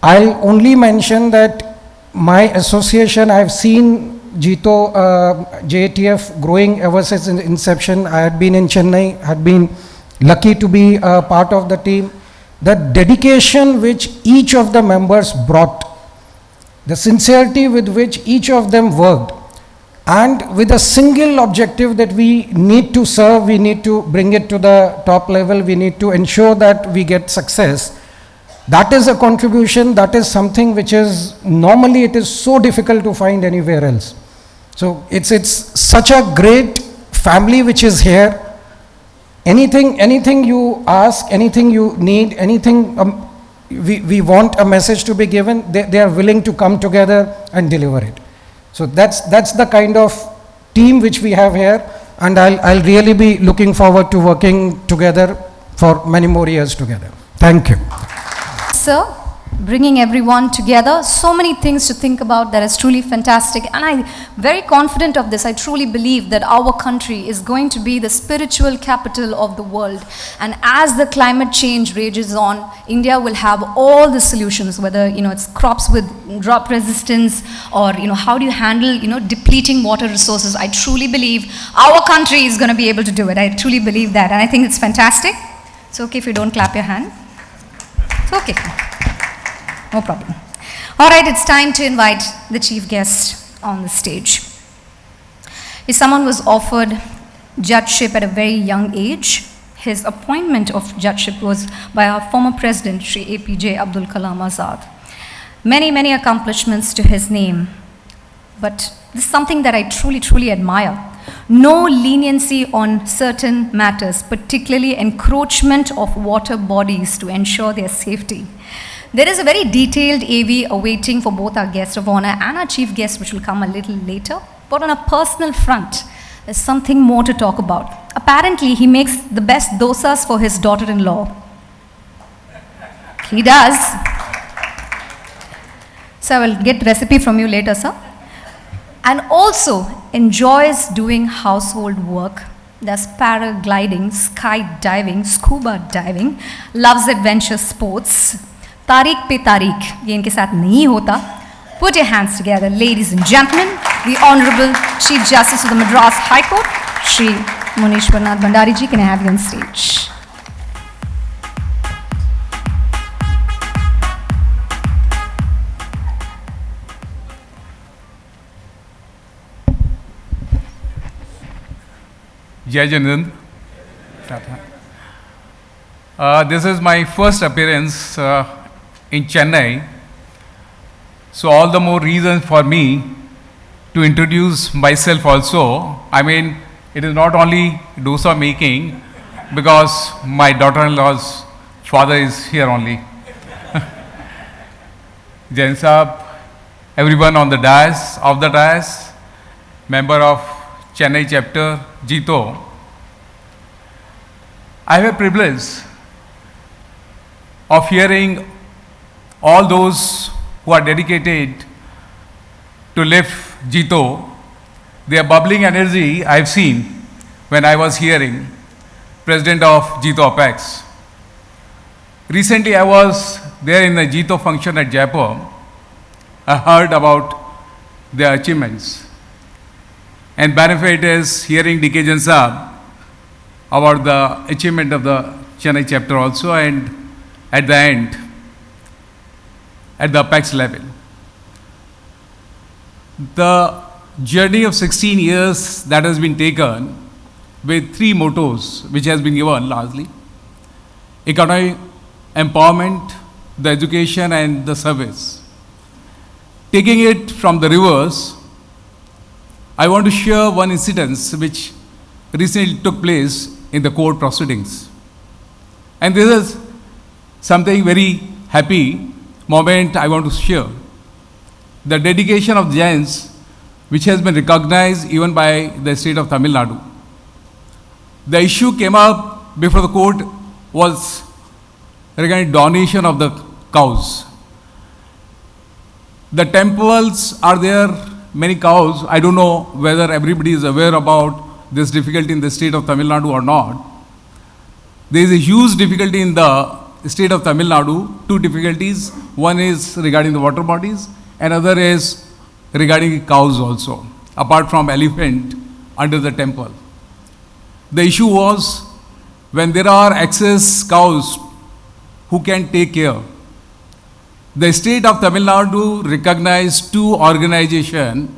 I'll only mention that my association, I've seen Jito JATF growing ever since inception. I had been in Chennai, had been lucky to be a part of the team. The dedication which each of the members brought, the sincerity with which each of them worked, and with a single objective that we need to serve, we need to bring it to the top level, we need to ensure that we get success. That is a contribution, that is something which is, normally it is so difficult to find anywhere else. So it's such a great family which is here. Anything you ask, anything you need, anything we want a message to be given, they are willing to come together and deliver it. So that's the kind of team which we have here, and I'll really be looking forward to working together for many more years together. Thank you. Sir, bringing everyone together, so many things to think about, that is truly fantastic, and I'm very confident of this. I truly believe that our country is going to be the spiritual capital of the world, and as the climate change rages on, India will have all the solutions, whether it's crops with drought resistance, or how do you handle depleting water resources. I truly believe our country is going to be able to do it. I truly believe that, and I think it's fantastic. It's okay if you don't clap your hand. It's okay. No problem. All right, it's time to invite the chief guest on the stage. If someone was offered judgeship at a very young age, his appointment of judgeship was by our former president, Shri APJ Abdul Kalam Azad. Many, many accomplishments to his name, but this is something that I truly, truly admire. No leniency on certain matters, particularly encroachment of water bodies to ensure their safety. There is a very detailed AV awaiting for both our guest of honor and our chief guest, which will come a little later. But on a personal front, there's something more to talk about. Apparently, he makes the best dosas for his daughter-in-law. He does. So I will get the recipe from you later, sir. And also enjoys doing household work. Does paragliding, skydiving, scuba diving, loves adventure sports. Tariq pe Tariq, ye inke saath nahi hota. Put your hands together, ladies and gentlemen, the Honorable Chief Justice of the Madras High Court, Shri Munishwar Nath Bhandari ji. Can I have you on stage? Jai Janand. This is my first appearance in Chennai, so all the more reason for me to introduce myself also. I mean, it is not only dosa making, because my daughter-in-law's father is here only. Jain Saab, everyone on the dais, member of Chennai chapter, Jito. I have a privilege of hearing all those who are dedicated to lift Jito. Their bubbling energy I've seen when I was hearing President of Jito Apex. Recently I was there in the Jito function at Jaipur. I heard about their achievements. And benefit is hearing DK Jain Saab about the achievement of the Chennai chapter also, and at the end, at the Apex level. The journey of 16 years that has been taken with three mottos which has been given largely: economic empowerment, the education and the service. Taking it from the reverse, I want to share one incident which recently took place in the court proceedings. And this is something very happy moment I want to share. The dedication of Jains, which has been recognized even by the state of Tamil Nadu. The issue came up before the court was regarding donation of the cows. The temples are there, many cows. I don't know whether everybody is aware about this difficulty in the state of Tamil Nadu or not. There is a huge difficulty in the state of Tamil Nadu, two difficulties. One is regarding the water bodies, another is regarding cows also, apart from elephant under the temple. The issue was when there are excess cows, who can take care? The state of Tamil Nadu recognized two organizations,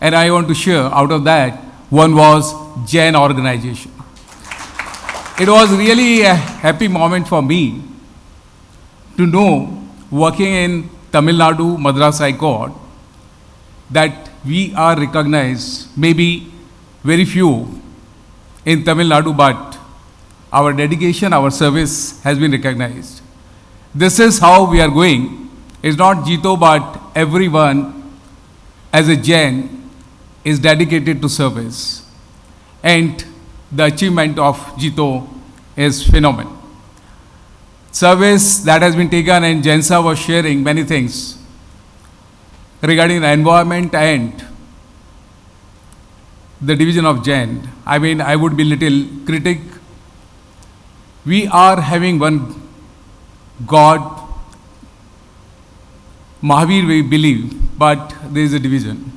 and I want to share out of that, one was Jain organization. It was really a happy moment for me to know, working in Tamil Nadu Madras High Court, that we are recognized, maybe very few in Tamil Nadu, but our dedication, our service has been recognized. This is how we are going. It's not Jito, but everyone as a Jain is dedicated to service. And the achievement of Jito is phenomenal. service that has been taken, and Jensa was sharing many things regarding the environment and the division of Jain. I mean, I would be little critic. We are having one God, Mahavir we believe, but there is a division.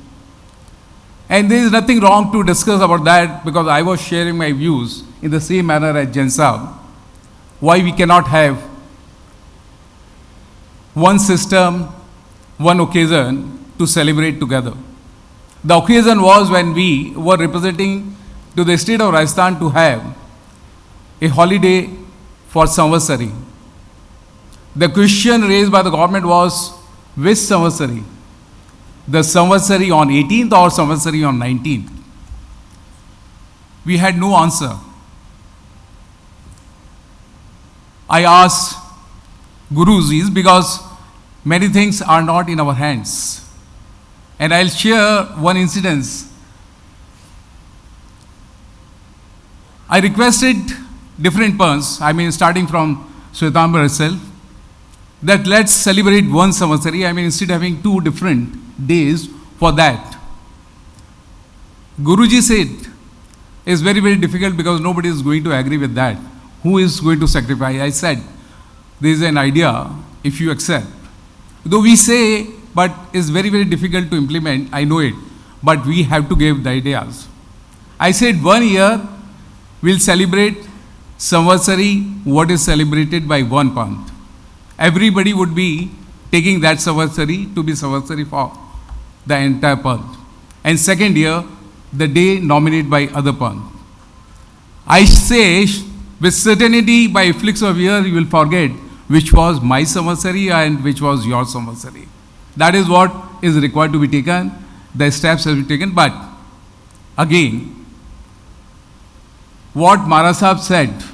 And there is nothing wrong to discuss about that, because I was sharing my views in the same manner as Jensa. Why we cannot have one system, one occasion to celebrate together. The occasion was when we were representing to the state of Rajasthan to have a holiday for Samvatsari. The question raised by the government was, which Samvatsari? The Samvatsari on 18th or Samvatsari on 19th? We had no answer. I asked Gurujis, because many things are not in our hands. And I'll share one incident. I requested different pans, I mean starting from Shwetambar itself, that let's celebrate one Samvatsari, I mean instead of having two different days for that. Guruji said, it's very, very difficult because nobody is going to agree with that. Who is going to sacrifice? I said, there is an idea, if you accept. Though we say, but it's very, very difficult to implement, I know it, but we have to give the ideas. I said 1 year we'll celebrate Samvatsari, what is celebrated by one panth. Everybody would be taking that Samvatsari to be Samvatsari for the entire panth. And second year, the day nominated by other panth. I say, with certainty, by flicks of ear, you will forget which was my Samvatsari and which was your Samvatsari. That is what is required to be taken. The steps have been taken. But again, what Maharaj Sahib said,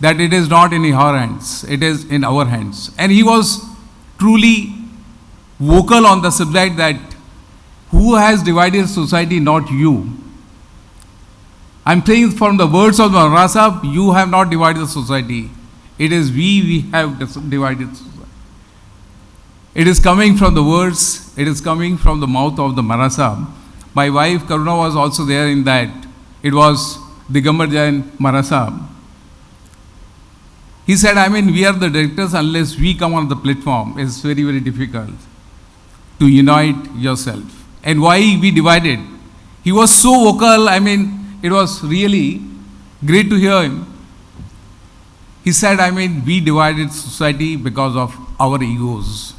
that it is not in our hands, it is in our hands. And he was truly vocal on the subject that who has divided society, not you. I'm saying from the words of Maharaj Sahib, you have not divided the society. It is we have divided society. It is coming from the words, it is coming from the mouth of the Maharaj Sahib. My wife Karuna was also there in that. It was Digambar Jain Maharaj Sahib. He said, I mean, we are the directors, unless we come on the platform, it's very, very difficult to unite yourself. And why we divided? He was so vocal, I mean, it was really great to hear him. He said, I mean, we divided society because of our egos.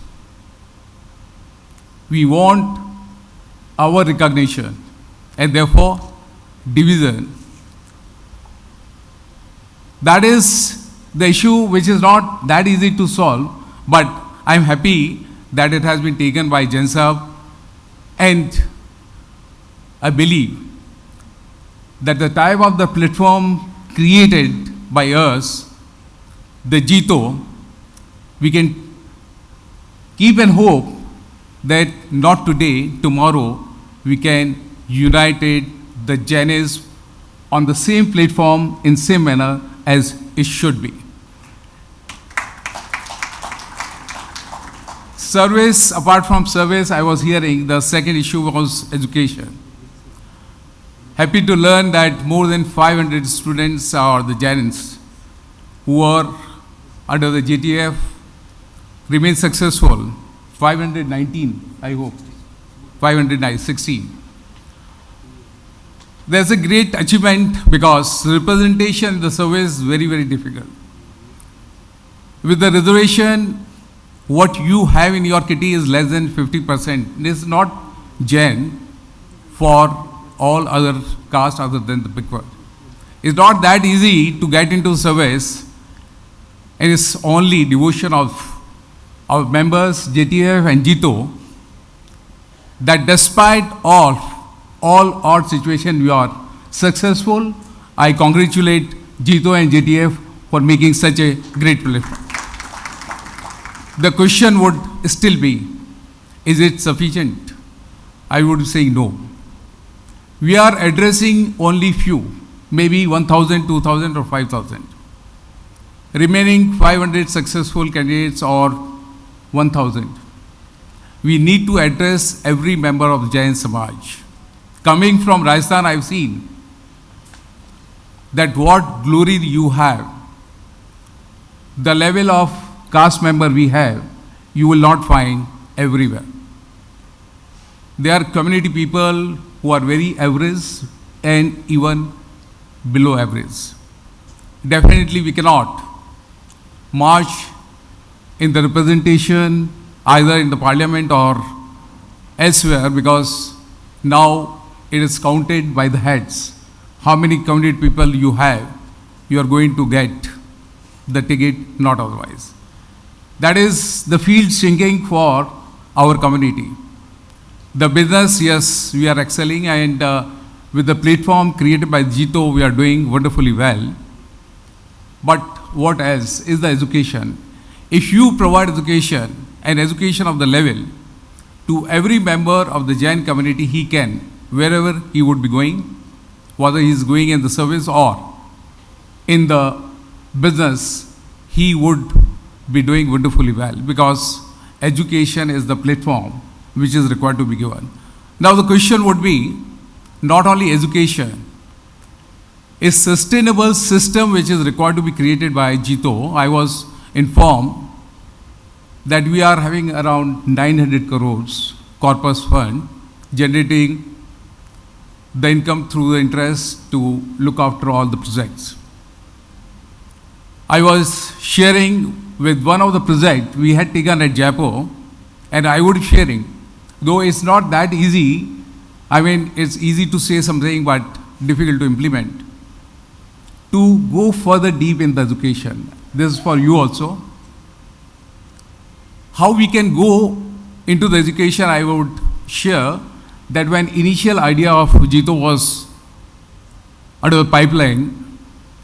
We want our recognition, and therefore division. That is the issue which is not that easy to solve, but I am happy that it has been taken by Jain Sahib, and I believe that the type of the platform created by us, the Jito, we can keep and hope that not today, tomorrow, we can unite the Jainism on the same platform in same manner as it should be. Service, apart from service, I was hearing the second issue was education. Happy to learn that more than 500 students are the Jains who are under the JTF remain successful. 519, I hope. 516. There's a great achievement because representation in the service is very, very difficult. With the reservation, what you have in your kitty is less than 50%. It is not Jain for all other castes other than the backward. It's not that easy to get into service, and it's only devotion of our members, JTF and Jito, that despite all odd situation we are successful. I congratulate Jito and JTF for making such a great platform. The question would still be, is it sufficient? I would say no. We are addressing only few, maybe 1,000, 2,000 or 5,000. remaining 500 successful candidates or 1,000. We need to address every member of Jain Samaj. Coming from Rajasthan, I've seen that what glory you have, the level of caste member we have, you will not find everywhere. There are community people who are very average and even below average. Definitely we cannot march in the representation either in the parliament or elsewhere, because now it is counted by the heads. How many community people you have, you are going to get the ticket, not otherwise. That is the field shrinking for our community. The business, yes, we are excelling, and with the platform created by Jito, we are doing wonderfully well. But what else is the education? If you provide education, and education of the level, to every member of the Jain community, he can, wherever he would be going, whether he is going in the service or in the business, he would be doing wonderfully well, because education is the platform which is required to be given. Now the question would be, not only education, a sustainable system which is required to be created by Jito. I was informed that we are having around 900 crores corpus fund, generating the income through the interest to look after all the projects. I was sharing with one of the projects we had taken at Jaipur, and I would be sharing, though it's not that easy. I mean, it's easy to say something but difficult to implement. To go further deep in the education, this is for you also. How we can go into the education, I would share that when initial idea of Jito was under the pipeline,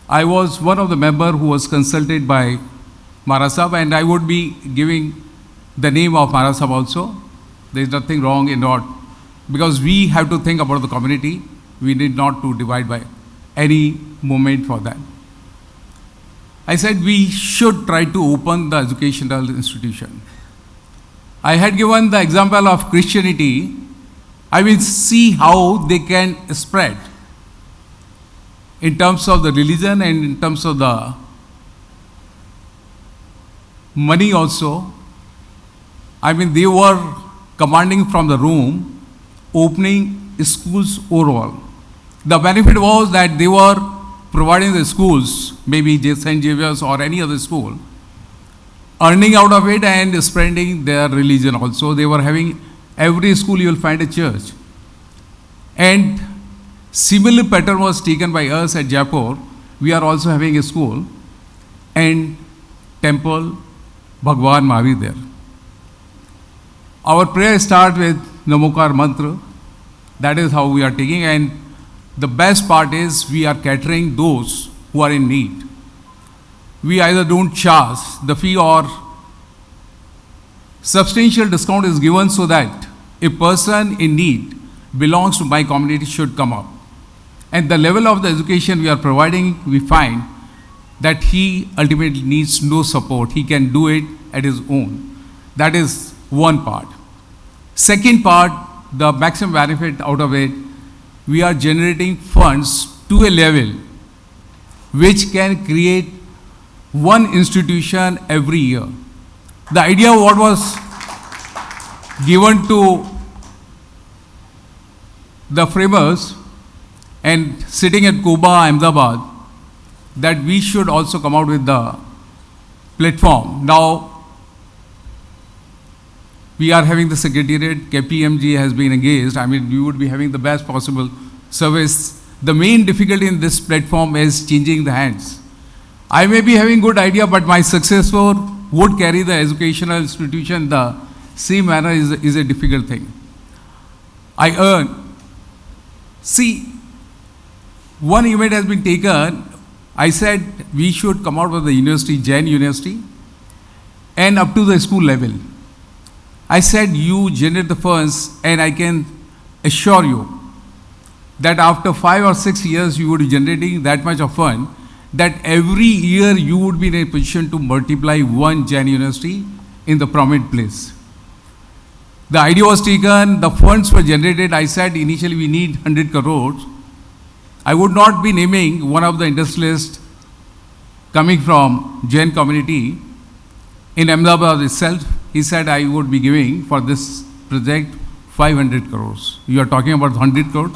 I was one of the member who was consulted by Marasab, and I would be giving the name of Marasab also. There is nothing wrong in that, because we have to think about the community. We need not to divide by any moment for that. I said we should try to open the educational institution. I had given the example of Christianity. I will see how they can spread in terms of the religion and in terms of the money also. I mean, they were commanding from the room, opening schools overall. The benefit was that they were providing the schools, maybe St. Xavier's or any other school, earning out of it and spreading their religion also. They were having, every school you will find a church. And similar pattern was taken by us at Jaipur. We are also having a school and temple, Bhagwan Mahavir there. Our prayer starts with Namokar mantra. That is how we are taking, and the best part is we are catering those who are in need. We either don't charge the fee or substantial discount is given so that a person in need belongs to my community should come up. And the level of the education we are providing, we find that he ultimately needs no support. He can do it at his own. That is one part. Second part, the maximum benefit out of it, we are generating funds to a level which can create one institution every year. The idea what was given to the framers and sitting at Kuba, Ahmedabad, that we should also come out with the platform. Now, we are having the secretariat, KPMG has been engaged. I mean, we would be having the best possible service. The main difficulty in this platform is changing the hands. I may be having good idea, but my successor would carry the educational institution the same manner is a difficult thing. I earn. See, one event has been taken. I said we should come out with the university, Jain University, and up to the school level. I said you generate the funds, and I can assure you that after 5 or 6 years you would be generating that much of fund, that every year you would be in a position to multiply one Jain university in the prominent place. The idea was taken, the funds were generated. I said initially we need 100 crores. I would not be naming one of the industrialists coming from Jain community in Ahmedabad itself. He said I would be giving for this project 500 crores. You are talking about 100 crores?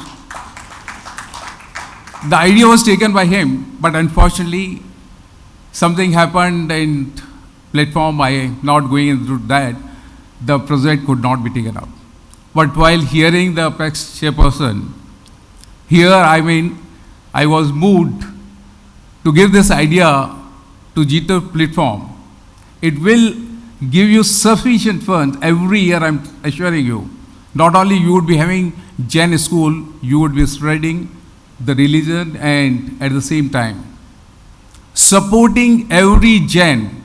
The idea was taken by him, but unfortunately something happened in platform. I am not going into that. The project could not be taken up. But while hearing the Apex chairperson, here I was moved to give this idea to Jito platform. It will give you sufficient funds every year, I'm assuring you. Not only you would be having Jain school, you would be spreading the religion and at the same time supporting every Jain,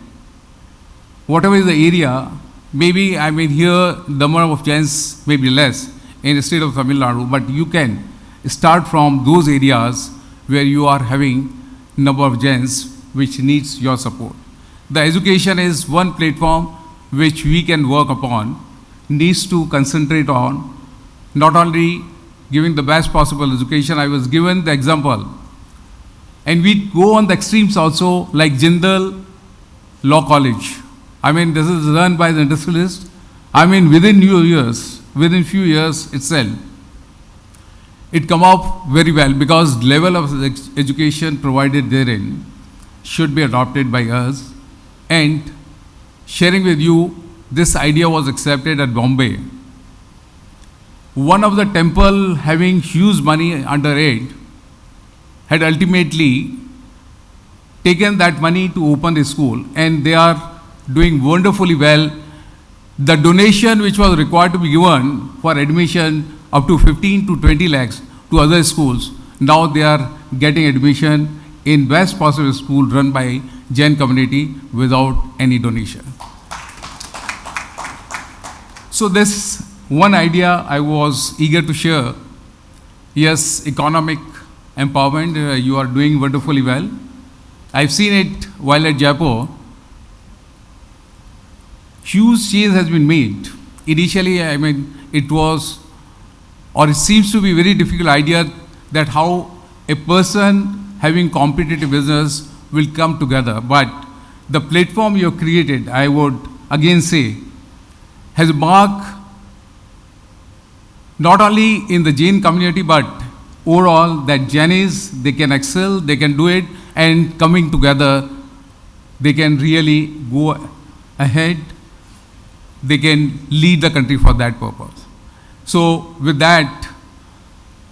whatever is the area. Maybe here the number of Jains may be less in the state of Tamil Nadu, but you can start from those areas where you are having number of Jains which needs your support. The education is one platform which we can work upon, needs to concentrate on, not only giving the best possible education. I was given the example. And we go on the extremes also, like Jindal Law College. This is run by the industrialist. Within few years itself, it come up very well because level of education provided therein should be adopted by us. And sharing with you, this idea was accepted at Bombay. One of the temple having huge money under it had ultimately taken that money to open the school, and they are doing wonderfully well. The donation which was required to be given for admission up to 15 to 20 lakhs to other schools, now they are getting admission in best possible school run by Jain community without any donation. So this one idea I was eager to share. Yes, economic empowerment, you are doing wonderfully well. I've seen it while at Jaipur. Huge change has been made. Initially, it was, or it seems to be very difficult idea that how a person having competitive business will come together. But the platform you have created, I would again say, has marked not only in the Jain community, but overall that Jainis, they can excel, they can do it, and coming together, they can really go ahead. They can lead the country for that purpose. So with that,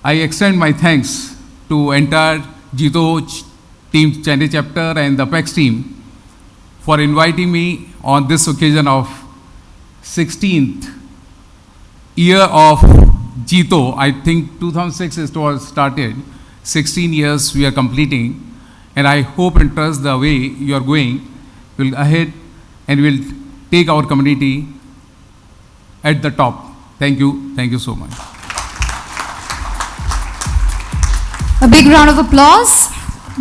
I extend my thanks to entire Jito team, Chennai chapter and the Apex team for inviting me on this occasion of 16th year of Jito. I think 2006 it was started. 16 years we are completing, and I hope and trust the way you are going will ahead and will take our community at the top. Thank you so much. A big round of applause.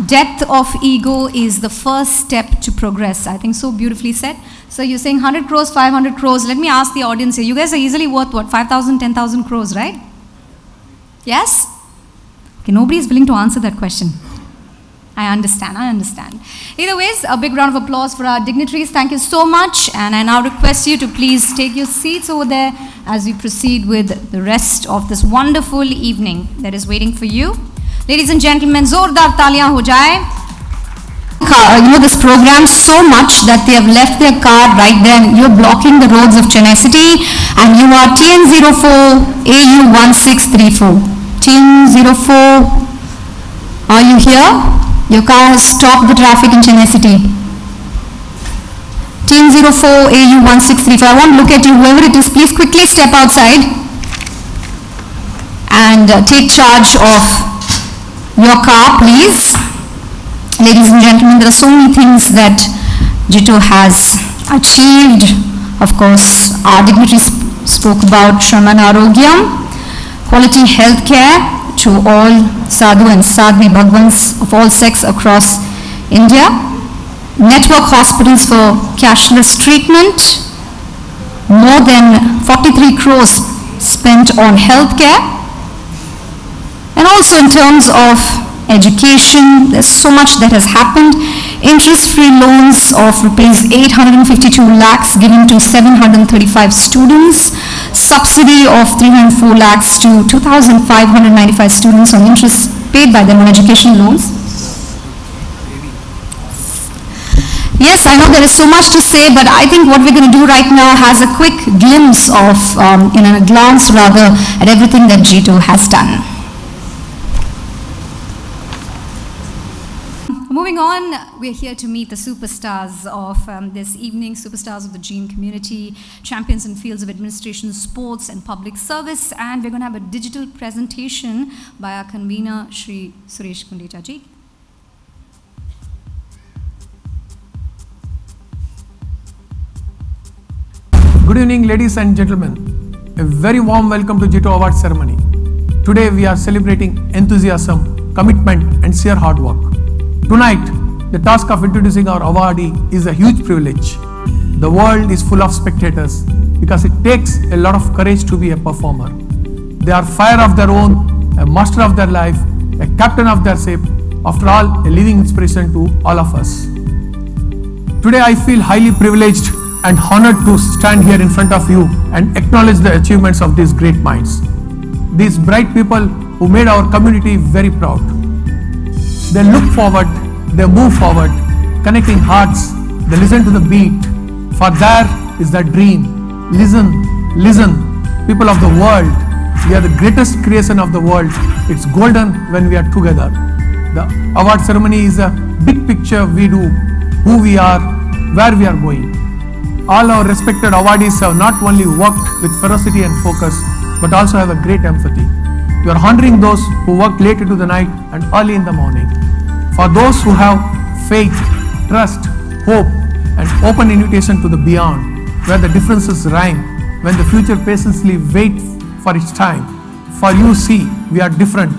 Death of ego is the first step to progress. I think so beautifully said. So you're saying 100 crores, 500 crores. Let me ask the audience here. You guys are easily worth what? 5,000, 10,000 crores, right? Yes? Okay, nobody is willing to answer that question. I understand. Either ways, a big round of applause for our dignitaries. Thank you so much. And I now request you to please take your seats over there as we proceed with the rest of this wonderful evening that is waiting for you. Ladies and gentlemen, zordar taliyan ho jaye. This program so much that they have left their car right there. You're blocking the roads of Chennai City, and you are TN04 AU1634. TN04, are you here? Your car has stopped the traffic in Chennai City. TN04 AU1634. I want to look at you, whoever it is, please quickly step outside and take charge of your car, please. Ladies and gentlemen, there are so many things that Jito has achieved. Of course, our dignitaries spoke about Shraman Arogyam, quality health care to all sadhu and sadhvi bhagwans of all sects across India, network hospitals for cashless treatment, more than 43 crores spent on healthcare, and also in terms of education, there's so much that has happened. Interest-free loans of rupees 852 lakhs given to 735 students, subsidy of 304 lakhs to 2,595 students on interest paid by them on education loans. Yes, I know there is so much to say, but I think what we're going to do right now has a quick glimpse of, a glance rather, at everything that Jito has done. Moving on, we're here to meet the superstars of this evening, superstars of the Jain community, champions in fields of administration, sports and public service, and we're going to have a digital presentation by our convener, Shri Suresh Kundeta ji. Good evening, ladies and gentlemen. A very warm welcome to Jito Award ceremony. Today we are celebrating enthusiasm, commitment and sheer hard work. Tonight, the task of introducing our awardee is a huge privilege. The world is full of spectators because it takes a lot of courage to be a performer. They are fire of their own, a master of their life, a captain of their ship, after all, a living inspiration to all of us. Today I feel highly privileged and honored to stand here in front of you and acknowledge the achievements of these great minds. These bright people who made our community very proud. They look forward, they move forward, connecting hearts, they listen to the beat, for there is the dream. Listen, listen, people of the world, we are the greatest creation of the world. It's golden when we are together. The award ceremony is a big picture we do, who we are, where we are going. All our respected awardees have not only worked with ferocity and focus, but also have a great empathy. You are honoring those who work late into the night and early in the morning. For those who have faith, trust, hope, and open invitation to the beyond, where the differences rhyme, when the future patiently waits for its time. For you see, we are different.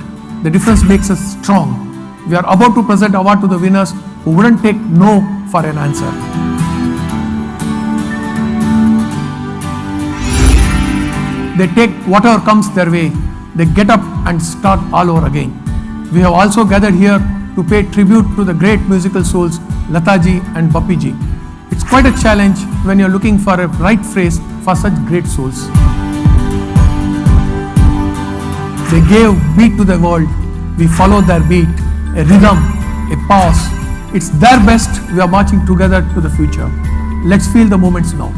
The difference makes us strong. We are about to present award to the winners who wouldn't take no for an answer. They take whatever comes their way. They get up and start all over again. We have also gathered here to pay tribute to the great musical souls Lataji and Bappiji. It's quite a challenge when you're looking for a right phrase for such great souls. They gave beat to the world. We follow their beat, a rhythm, a pause. It's their best. We are marching together to the future. Let's feel the moments now.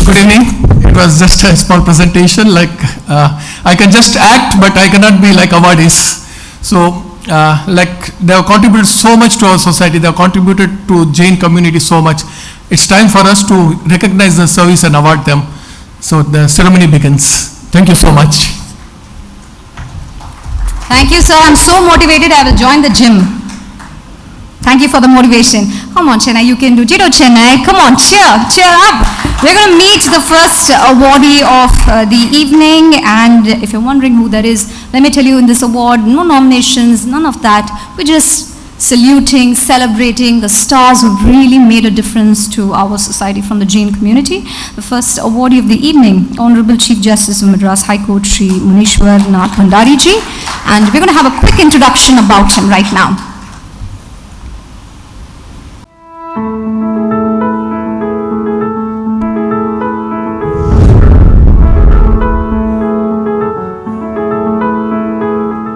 Good evening. It was just a small presentation. I can just act, but I cannot be like awardees. So, they have contributed so much to our society. They have contributed to Jain community so much. It's time for us to recognize the service and award them. So the ceremony begins. Thank you so much. Thank you, sir. I'm so motivated. I will join the gym. Thank you for the motivation. Come on, Chennai, you can do. Jito Chennai, come on, cheer up. We're going to meet the first awardee of the evening, and if you're wondering who that is, let me tell you, in this award, no nominations, none of that. We're just saluting, celebrating the stars who've really made a difference to our society from the Jain community. The first awardee of the evening, Honorable Chief Justice of Madras High Court, Shri Munishwar Nath Bhandari ji, and we're going to have a quick introduction about him right now.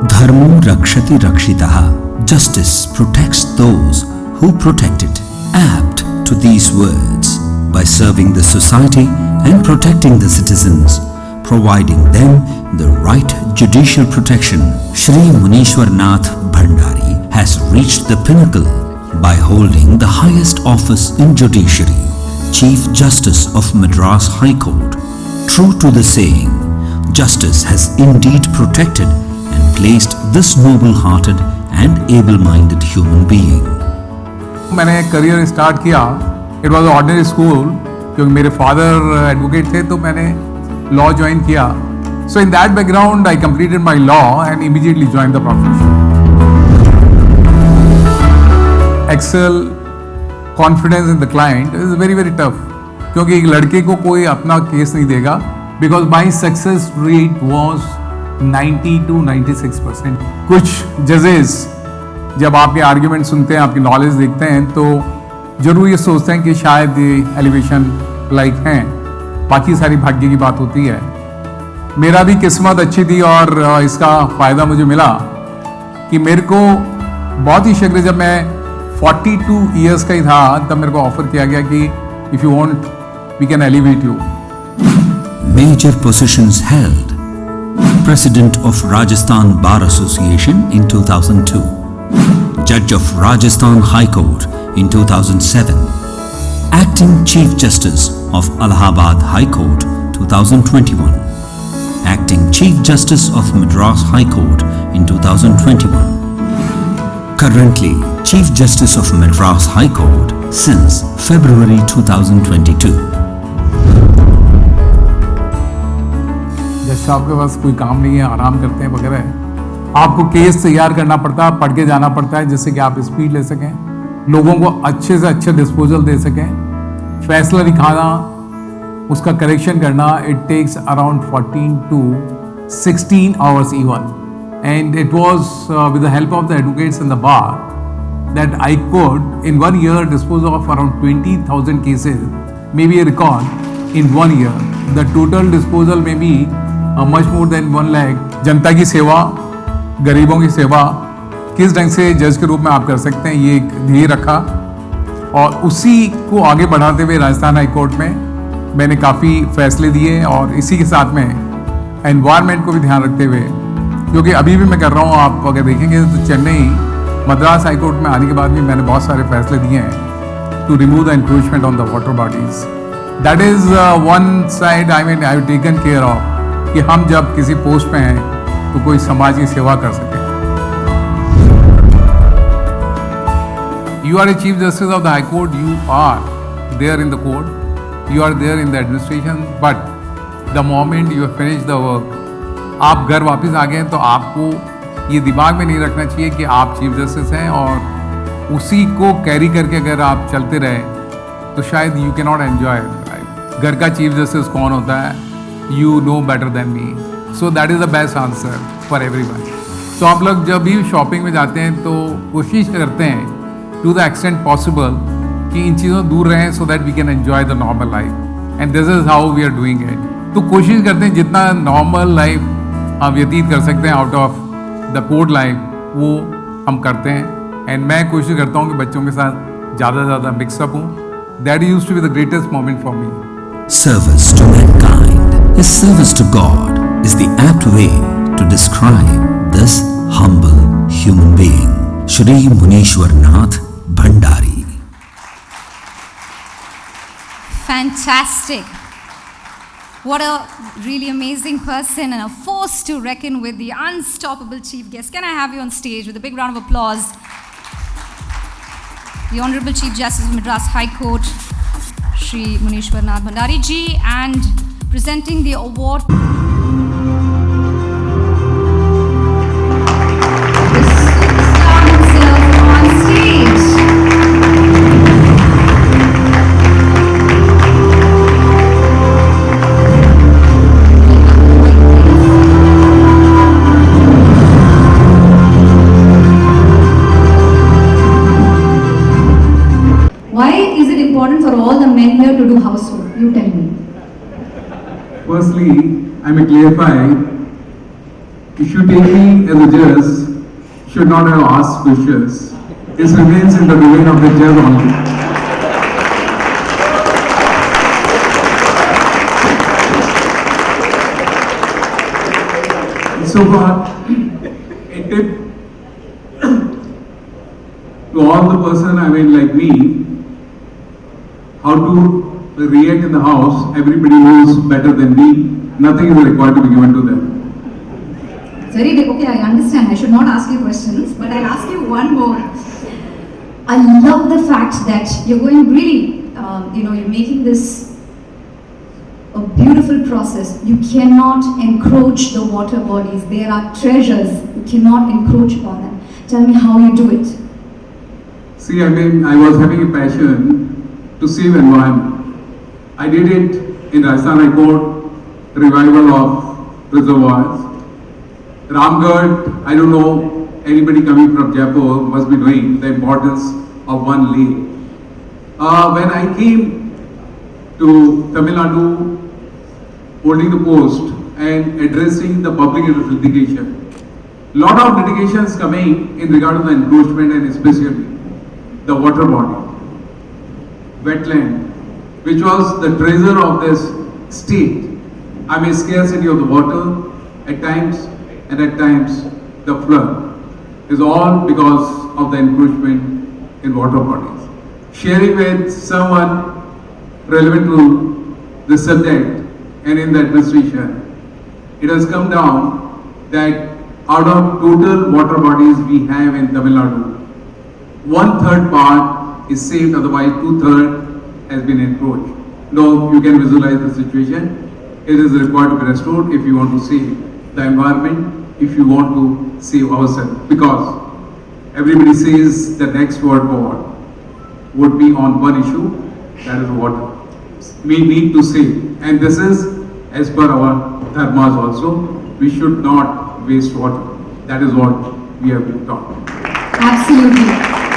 Dharmo rakshati rakshitaha. Justice protects those who protect it. Apt to these words, by serving the society and protecting the citizens, providing them the right judicial protection, Shri Munishwar Nath Bhandari has reached the pinnacle by holding the highest office in judiciary, Chief Justice of Madras High Court. True to the saying, justice has indeed protected and placed this noble-hearted and able-minded human being. मैंने career start किया, it was ordinary school, क्योंकि मेरे father advocate थे तो मैंने law join किया. So in that background I completed my law and immediately join the profession. Excel confidence in the client is very very tough, क्योंकि एक लड़के को कोई अपना केस नहीं देगा, because my success rate was 90 to 96%. कुछ जजेस जब आपके आर्ग्यूमेंट सुनते हैं, आपकी नॉलेज देखते हैं, तो जरूर ये सोचते हैं कि शायद ये एलिवेशन लाइक हैं, बाकी सारी भाग्य की बात होती है. मेरा भी किस्मत अच्छी थी और इसका फ़ायदा मुझे मिला कि मेरे को बहुत ही शीघ्र, जब मैं 42 ईयर्स का ही था, तब मेरे को ऑफर किया गया कि if you want we can elevate you. Major positions held. President of Rajasthan Bar Association in 2002. Judge of Rajasthan High Court in 2007. Acting Chief Justice of Allahabad High Court 2021. Acting Chief Justice of Madras High Court in 2021. Currently Chief Justice of Madras High Court since February 2022. जज साहब के पास कोई काम नहीं है, आराम करते हैं वगैरह. आपको केस तैयार करना पड़ता है, पढ़ के जाना पड़ता है, जिससे कि आप स्पीड ले सकें, लोगों को अच्छे से अच्छे डिस्पोजल दे सकें. फैसला दिखाना, उसका करेक्शन करना, it takes around 14 to 16 hours even. And it was with the help of the advocates in the bar that I could in 1 year dispose of around 20,000 cases, maybe a record in 1 year. The total disposal may be much more than 1 lakh. जनता की सेवा, गरीबों की सेवा किस ढंग से जज के रूप में आप कर सकते हैं, ये एक ध्येय रखा और उसी को आगे बढ़ाते हुए राजस्थान हाई कोर्ट में मैंने काफ़ी फैसले दिए और इसी के साथ में एनवायरनमेंट को भी ध्यान रखते हुए, क्योंकि अभी भी मैं कर रहा हूँ, आप अगर देखेंगे तो चेन्नई मद्रास हाई कोर्ट में आने के बाद भी मैंने बहुत सारे फैसले दिए हैं to remove the encroachment on the water bodies. That is one side I mean I have taken care of कि हम जब किसी पोस्ट पे हैं तो कोई समाज की सेवा कर सके. You are a Chief Justice of the High Court, you are there in the court, you are there in the administration, but the moment you have finished the work, आप घर वापस आ गए हैं, तो आपको ये दिमाग में नहीं रखना चाहिए कि आप चीफ जस्टिस हैं और उसी को कैरी करके अगर आप चलते रहे तो शायद you can not enjoy life. घर का चीफ जस्टिस कौन होता है, you know better than me, so that is the best answer for everyone. तो आप लोग जब भी शॉपिंग में जाते हैं तो कोशिश करते हैं टू द एक्सटेंट पॉसिबल कि इन चीज़ों से दूर रहें so that we can enjoy the normal life, and this is how we are doing it. तो कोशिश करते हैं जितना नॉर्मल लाइफ हम व्यतीत कर सकते हैं out of the court life, वो हम करते हैं. एंड मैं कोशिश करता हूँ कि बच्चों के साथ ज़्यादा से ज़्यादा मिक्सअप हूँ. That used to be the greatest moment for me. Service to mankind, his service to God, is the apt way to describe this humble human being, Shri Munishwar Nath Bhandari. Fantastic. What a really amazing person and a force to reckon with, the unstoppable chief guest. Can I have you on stage with a big round of applause? The Honorable Chief Justice of Madras High Court, Shri Munishwar Nath Bhandari ji, and presenting the award. The superstar himself on stage. Why is it important for all the men here to do housework? You tell me. Firstly, I may clarify, if you take me as a judge, should not have asked questions. This remains in the domain of the judge only. So far, a tip to all the person, I mean like me, how to react in the house. Everybody knows better than me. Nothing is required to be given to them. Very big. Okay, I understand. I should not ask you questions, but I'll ask you one more. I love the fact that you're going really, you're making this a beautiful process. You cannot encroach the water bodies. There are treasures. You cannot encroach upon them. Tell me how you do it. See, I was having a passion to save environment. I did it in Rajasthan High Court, revival of reservoirs. Ramgarh, I don't know, anybody coming from Jaipur must be knowing the importance of one lake. When I came to Tamil Nadu, holding the post and addressing the public litigation, lot of litigations coming in regard to the encroachment and especially the water body, wetland, which was the treasure of this state. I mean, scarcity of the water at times, and at times the flood is all because of the encroachment in water bodies. Sharing with someone relevant to the subject and in the administration, it has come down that out of total water bodies we have in Tamil Nadu, 1/3 part is saved, otherwise 2/3 has been encroached. Now you can visualize the situation. It is required to be restored if you want to save the environment, if you want to save ourselves. Because everybody says the next word forward would be on one issue, that is water. We need to save, and this is as per our dharmas also. We should not waste water. That is what we have been taught. Absolutely.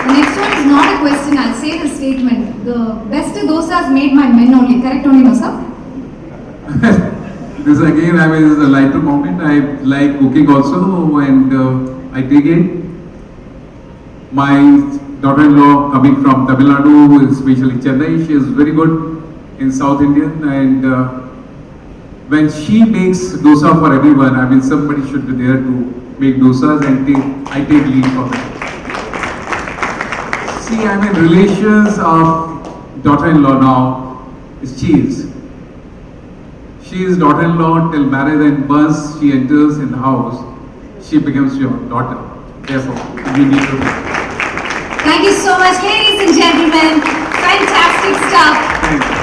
The next one is not a question, I'll say the statement. The best dosas made by men only. Correct only, no sir? This again, is a lighter comment. I like cooking also, and I take it. My daughter-in-law coming from Tamil Nadu, especially Chennai, she is very good in South Indian, and when she makes dosa for everyone, somebody should be there to make dosas, and I take lead for that. See, relations of daughter-in-law now is cheese. She is daughter-in-law till marriage, and once she enters in the house, she becomes your daughter. Therefore, we need to. Thank you so much, ladies and gentlemen. Fantastic stuff. Thank you.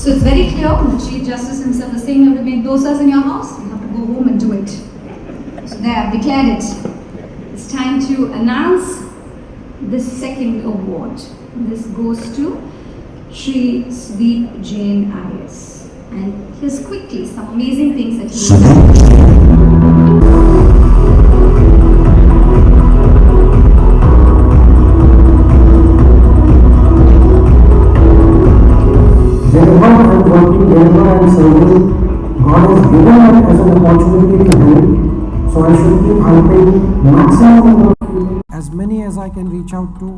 So it's very clear, the Chief Justice himself is saying you have to make dosas in your house, you have to go home and do it. So there, I've declared it. It's time to announce the second award. This goes to Shri Sudeep Jain IAS. And here's quickly some amazing things that he has done. Wherever I'm working, wherever I'm serving, God has given me as an opportunity to help. So I should keep helping maximum. As many as I can reach out to,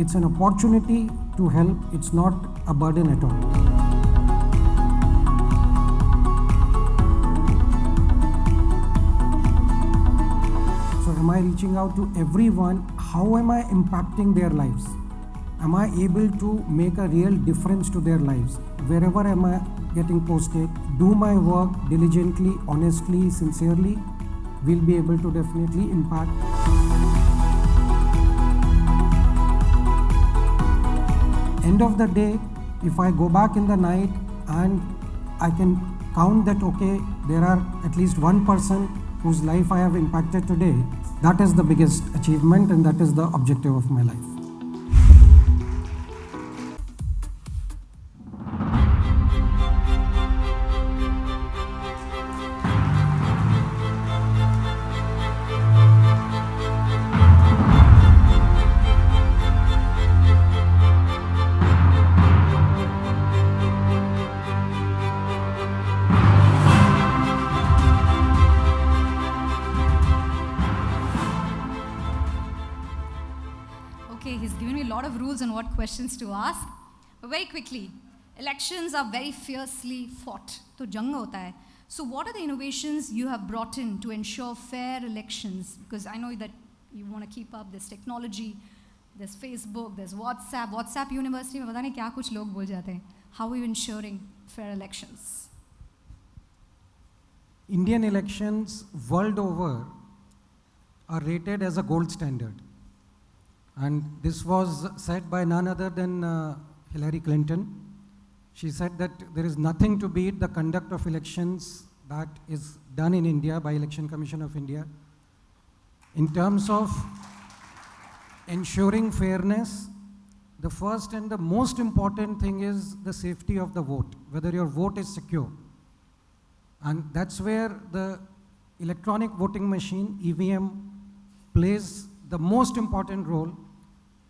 it's an opportunity to help. It's not a burden at all. So am I reaching out to everyone? How am I impacting their lives? Am I able to make a real difference to their lives? Wherever am I getting posted, do my work diligently, honestly, sincerely, we'll be able to definitely impact. End of the day, if I go back in the night and I can count that, okay, there are at least one person whose life I have impacted today, that is the biggest achievement and that is the objective of my life. Okay, he's given me a lot of rules on what questions to ask. But very quickly, elections are very fiercely fought. So jang hota hai. So what are the innovations you have brought in to ensure fair elections? Because I know that you want to keep up this technology, there's Facebook, there's WhatsApp. WhatsApp University में पता नहीं क्या कुछ लोग बोल जाते हैं. How are you ensuring fair elections? Indian elections world over are rated as a gold standard. And this was said by none other than Hillary Clinton. She said that there is nothing to beat the conduct of elections that is done in India by Election Commission of India. In terms of ensuring fairness, the first and the most important thing is the safety of the vote, whether your vote is secure. And that's where the electronic voting machine, EVM, plays the most important role.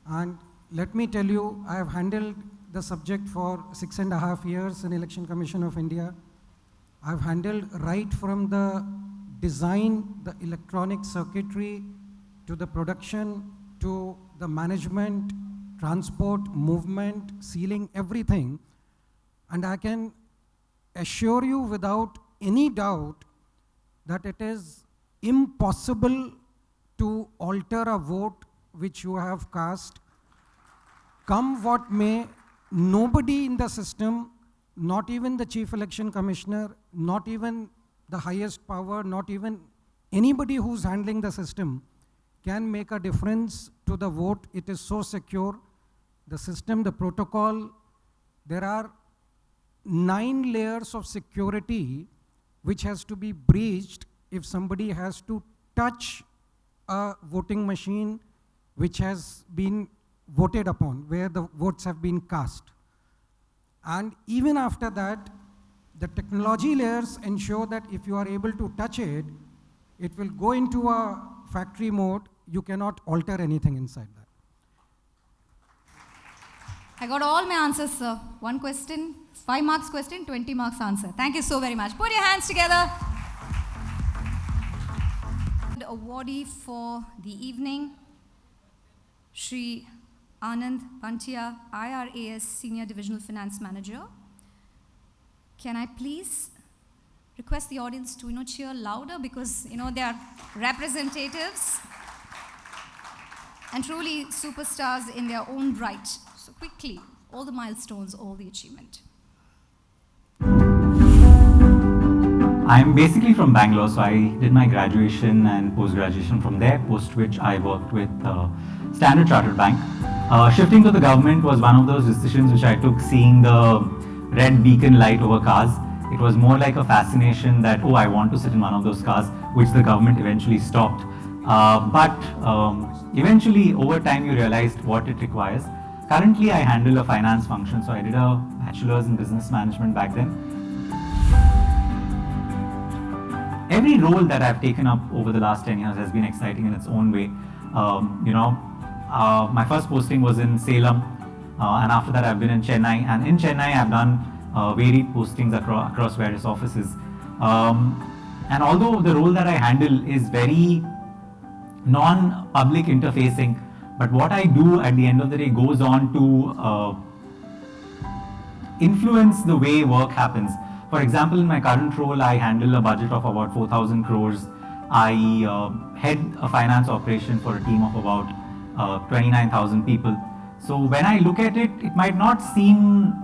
And let me tell you, I have handled the subject for 6.5 years in Election Commission of India. I've handled right from the design, the electronic circuitry, to the production, to the management, transport, movement, sealing, everything. And I can assure you without any doubt that it is impossible to alter a vote which you have cast. Come what may, nobody in the system, not even the Chief Election Commissioner, not even the highest power, not even anybody who's handling the system can make a difference to the vote. It is so secure. The system, the protocol, there are 9 layers of security which has to be breached if somebody has to touch a voting machine which has been voted upon, where the votes have been cast. And even after that, the technology layers ensure that if you are able to touch it, it will go into a factory mode. You cannot alter anything inside that. I got all my answers, sir. 1 question, 5 marks question, 20 marks answer. Thank you so very much. Put your hands together. The awardee for the evening, Shri Anand Pantia, IRAS Senior Divisional Finance Manager. Can I please request the audience to cheer louder, because they are representatives and truly superstars in their own right. So quickly, all the milestones, all the achievement. I'm basically from Bangalore, so I did my graduation and post-graduation from there, post which I worked with Standard Chartered Bank. Shifting to the government was one of those decisions which I took, seeing the red beacon light over cars. It was more like a fascination that, oh, I want to sit in one of those cars, which the government eventually stopped. But eventually, over time, you realized what it requires. Currently, I handle a finance function, so I did a bachelor's in business management back then. Every role that I've taken up over the last 10 years has been exciting in its own way. My first posting was in Salem, and after that I've been in Chennai. And in Chennai, I've done varied postings across various offices. And although the role that I handle is very non-public interfacing, but what I do at the end of the day goes on to influence the way work happens. For example, in my current role, I handle a budget of about 4,000 crores. I head a finance operation for a team of about 29,000 people. So when I look at it, it might not seem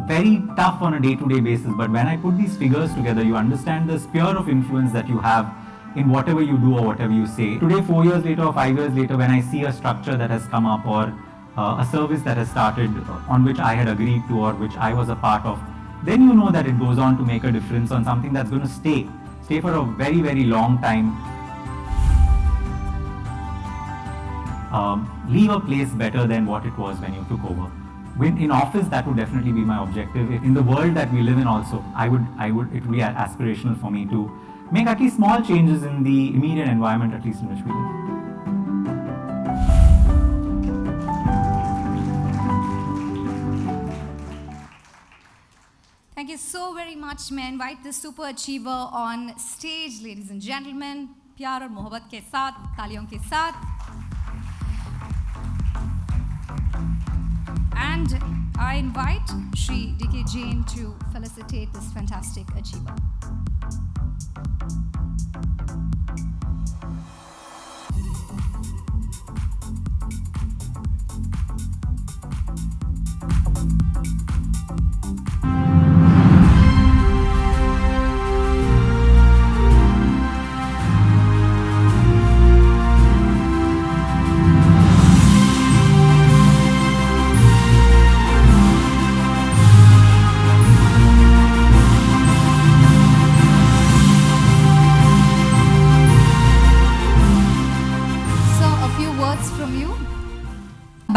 very tough on a day-to-day basis, but when I put these figures together, you understand the sphere of influence that you have in whatever you do or whatever you say. Today, 4 years later or 5 years later, when I see a structure that has come up or a service that has started on which I had agreed to or which I was a part of, then you know that it goes on to make a difference on something that's going to stay for a very, very long time. Leave a place better than what it was when you took over. In office, that would definitely be my objective. In the world that we live in also, it would be aspirational for me to make at least small changes in the immediate environment, at least in which we live. Thank you so very much. May I invite the super achiever on stage, ladies and gentlemen. प्यार और मोहब्बत के साथ, तालियों के साथ. And I invite Shri D.K. Jain to felicitate this fantastic achiever.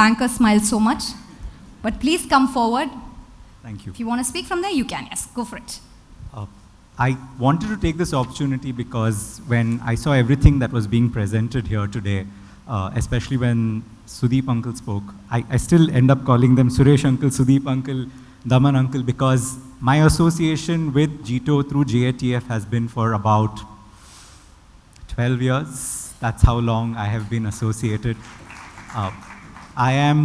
banker smile so much. But please come forward. Thank you. If you want to speak from there, you can. Yes, go for it. I wanted to take this opportunity because when I saw everything that was being presented here today, especially when Sudeep uncle spoke, I still end up calling them Suresh uncle, Sudeep uncle, Daman uncle, because my association with Jito through JATF has been for about 12 years. That's how long I have been associated. I am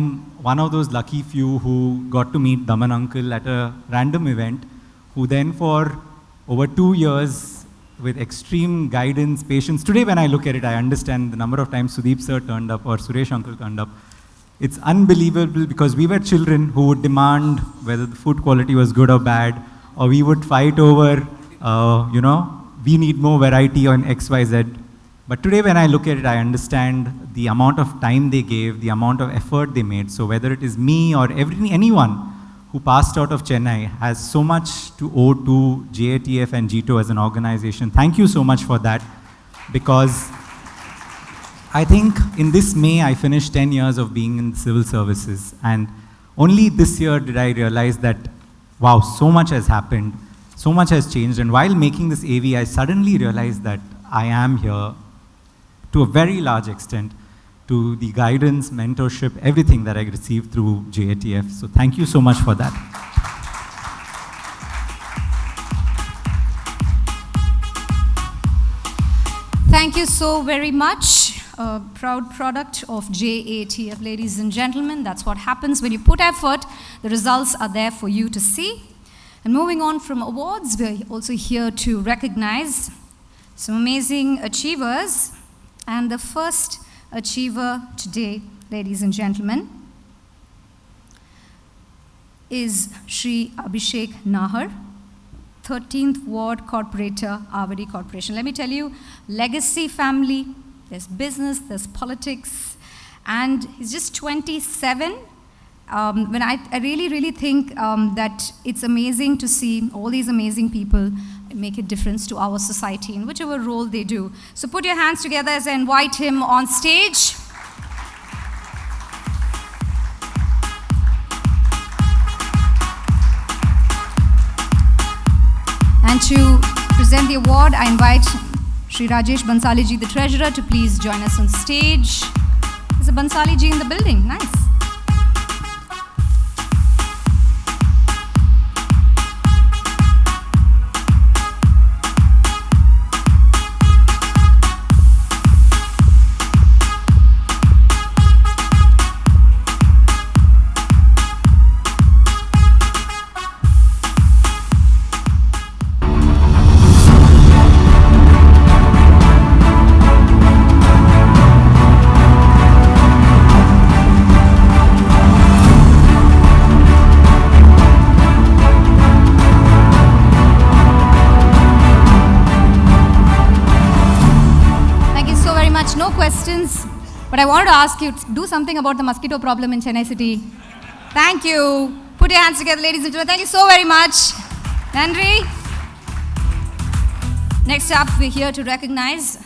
one of those lucky few who got to meet Daman uncle at a random event, who then for over 2 years, with extreme guidance, patience. Today when I look at it, I understand the number of times Sudeep sir turned up or Suresh uncle turned up. It's unbelievable because we were children who would demand whether the food quality was good or bad, or we would fight over, we need more variety on XYZ. But today when I look at it, I understand the amount of time they gave, the amount of effort they made. So whether it is me or anyone who passed out of Chennai has so much to owe to JATF and Jito as an organization. Thank you so much for that, because I think in this May I finished 10 years of being in civil services, and only this year did I realize that, wow, so much has happened, so much has changed. And while making this AV, I suddenly realized that I am here to a very large extent to the guidance, mentorship, everything that I received through JATF. So thank you so much for that. Thank you so very much. A proud product of JATF, ladies and gentlemen. That's what happens when you put effort. The results are there for you to see. And moving on from awards, we're also here to recognize some amazing achievers. And the first achiever today, ladies and gentlemen, is Shri Abhishek Nahar, 13th Ward Corporator, Avadi Corporation. Let me tell you, legacy family, there's business, there's politics, and he's just 27. When I really think that it's amazing to see all these amazing people make a difference to our society in whichever role they do. So put your hands together as I invite him on stage. And to present the award, I invite Shri Rajesh Bansali ji, the treasurer, to please join us on stage. There's a Bansali ji in the building. Nice. No questions, but I wanted to ask you to do something about the mosquito problem in Chennai city. Thank you. Put your hands together, ladies and gentlemen. Thank you so very much. Nandri. Next up, we're here to recognize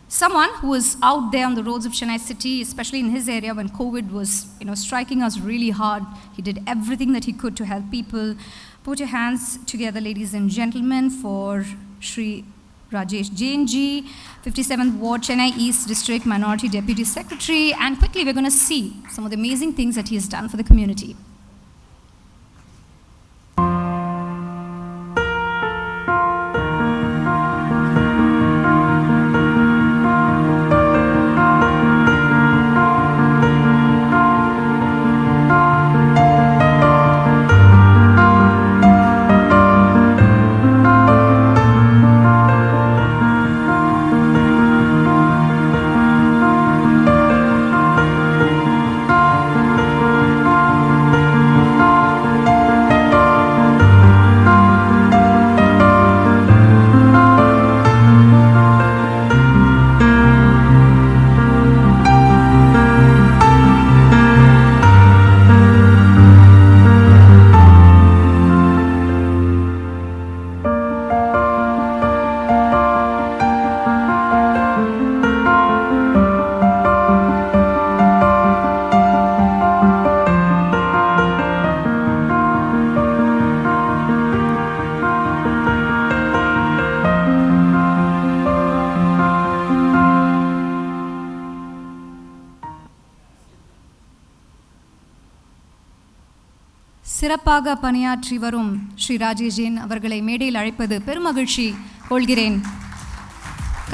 someone who was out there on the roads of Chennai city, especially in his area when COVID was, striking us really hard. He did everything that he could to help people. Put your hands together, ladies and gentlemen, for Shri Rajesh Jain ji, 57th Ward, Chennai East District Minority Deputy Secretary. And quickly, we're going to see some of the amazing things that he has done for the community. சிறப்பாக பணியாற்றி வரும் ஸ்ரீ ராஜேஷ் ஜெயின் அவர்களை மேடையில் அழைப்பது பெருமகிழ்ச்சி கொள்கிறேன்.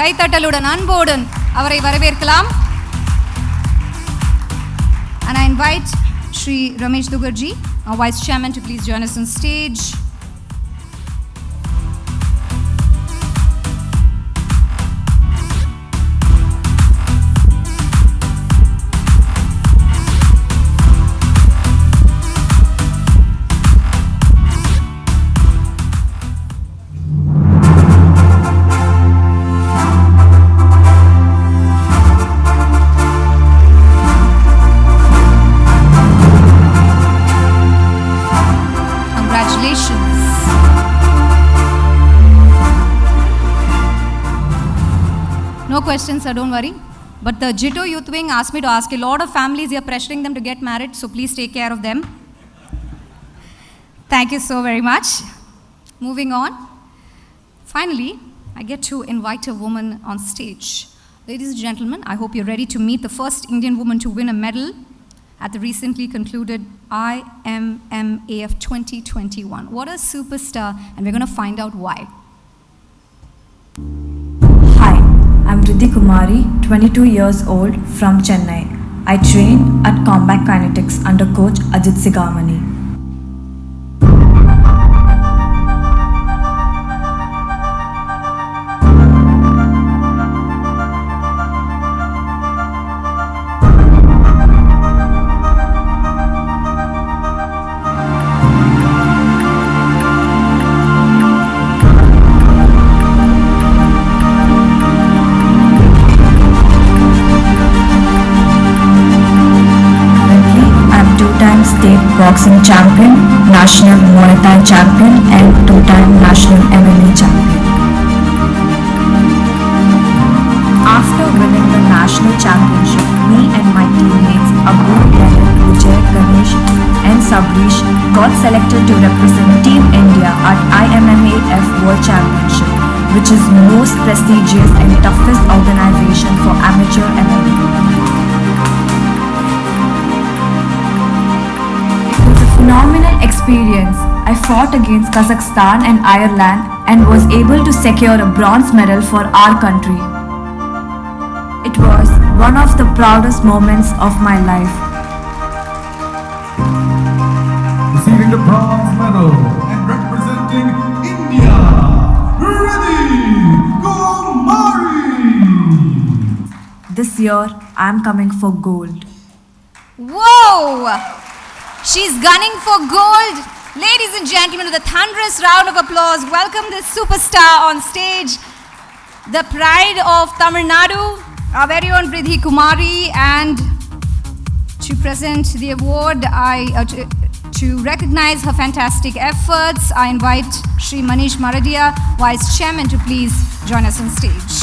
கைத்தட்டலுடன் அன்போடன் அவரை வரவேற்கலாம். And I invite Shri Ramesh Dugarji, our Vice Chairman, to please join us on stage. No questions, sir, don't worry. But the JITO Youth Wing asked me to ask a lot of families here pressuring them to get married, so please take care of them. Thank you so very much. Moving on. Finally, I get to invite a woman on stage. Ladies and gentlemen, I hope you're ready to meet the first Indian woman to win a medal at the recently concluded IMMAF 2021. What a superstar, and we're going to find out why. Hi, I'm Riddhi Kumari, 22 years old, from Chennai. I train at Combat Kinetics under coach Ajit Sigamani. State boxing champion, national Muay Thai champion, and two-time national MMA champion. After winning the national championship, me and my teammates Abu, Leonard, Vijay, Ganesh, and Sabrish got selected to represent Team India at IMMAF World Championship, which is most prestigious and toughest organization for amateur MMA. Phenomenal experience. I fought against Kazakhstan and Ireland and was able to secure a bronze medal for our country. It was one of the proudest moments of my life. Receiving the bronze medal and representing India, Riddhi Kumari. This year, I am coming for gold. Whoa! She's gunning for gold. Ladies and gentlemen, with a thunderous round of applause, welcome this superstar on stage, the pride of Tamil Nadu, our very own Riddhi Kumari. And to present the award, to recognize her fantastic efforts, I invite Shri Manish Maradia, Vice Chairman, to please join us on stage.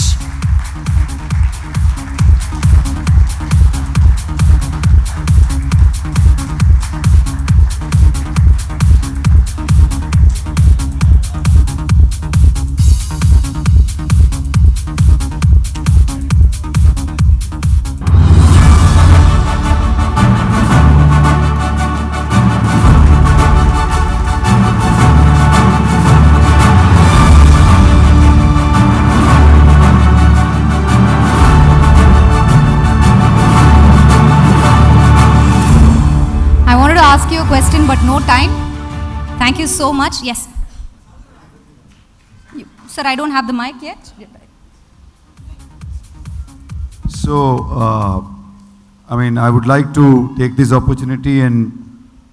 Ask you a question, but no time. Thank you so much. Yes. Sir, I don't have the mic yet. So, I would like to take this opportunity in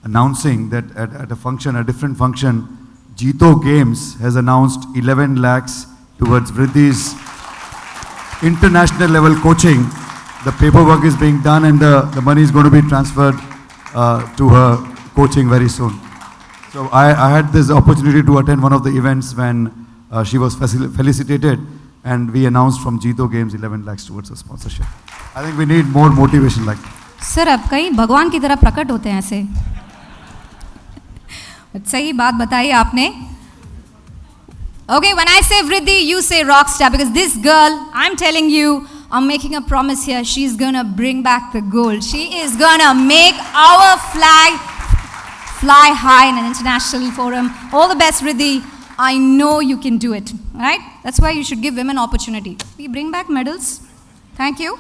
announcing that at a function, a different function, JITO Games has announced 11 lakhs towards Riddhi's international level coaching. The paperwork is being done and the money is going to be transferred to her coaching very soon. So I had this opportunity to attend one of the events when she was felicitated, and we announced from JITO Games 11 lakhs towards her sponsorship. I think we need more motivation like that. Sir, अब कई भगवान की तरह प्रकट होते हैं ऐसे. सही बात बताई आपने. Okay, when I say Riddhi, you say rockstar, because this girl, I'm telling you, I'm making a promise here, she's gonna bring back the gold. She is gonna make our flag fly high in an international forum. All the best, Riddhi. I know you can do it, right? That's why you should give women opportunity. We bring back medals. Thank you.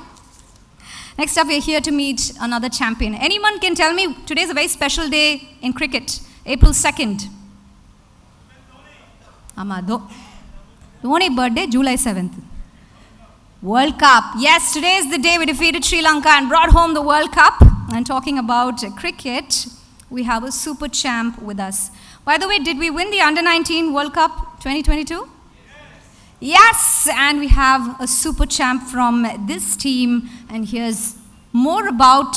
Next up, we're here to meet another champion. Anyone can tell me, today's a very special day in cricket, April 2nd. Dhoni birthday, July 7th. World Cup. Yes, today is the day we defeated Sri Lanka and brought home the World Cup. And talking about cricket, we have a super champ with us. By the way, did we win the Under-19 World Cup 2022? Yes, and we have a super champ from this team, and here's more about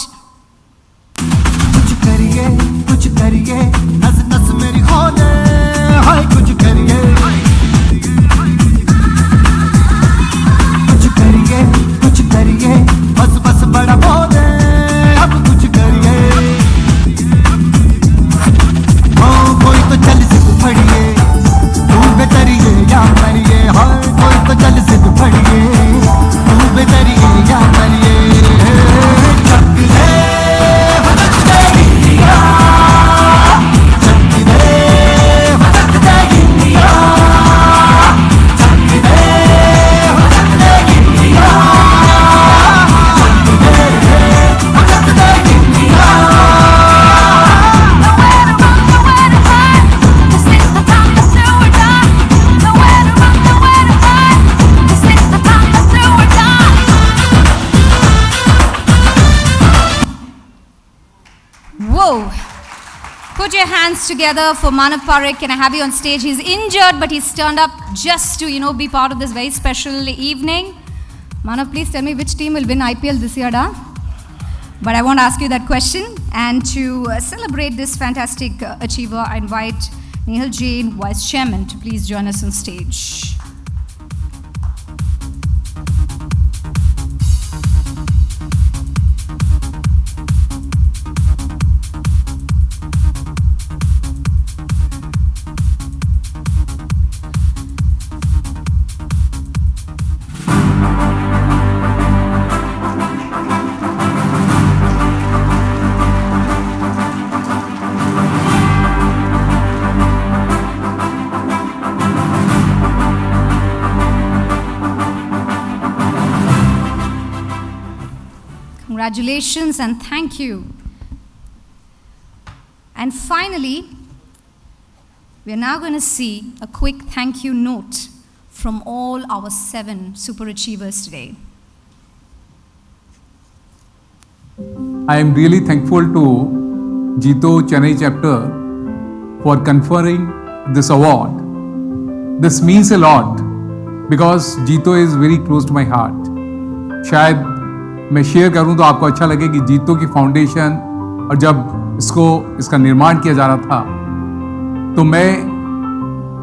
put your hands together for Manav Parekh. Can I have you on stage? He's injured, but he's turned up just to, be part of this very special evening. Manav, please tell me which team will win IPL this year, da? But I won't ask you that question. And to celebrate this fantastic achiever, I invite Nehal Jain, Vice Chairman, to please join us on stage. Congratulations and thank you. And finally, we are now going to see a quick thank you note from all our 7 super achievers today. I am really thankful to Jito Chennai chapter for conferring this award. This means a lot because Jito is very close to my heart. शायद मैं share करूं तो आपको अच्छा लगे कि जीतो की फाउंडेशन और जब इसका निर्माण किया जा रहा था तो मैं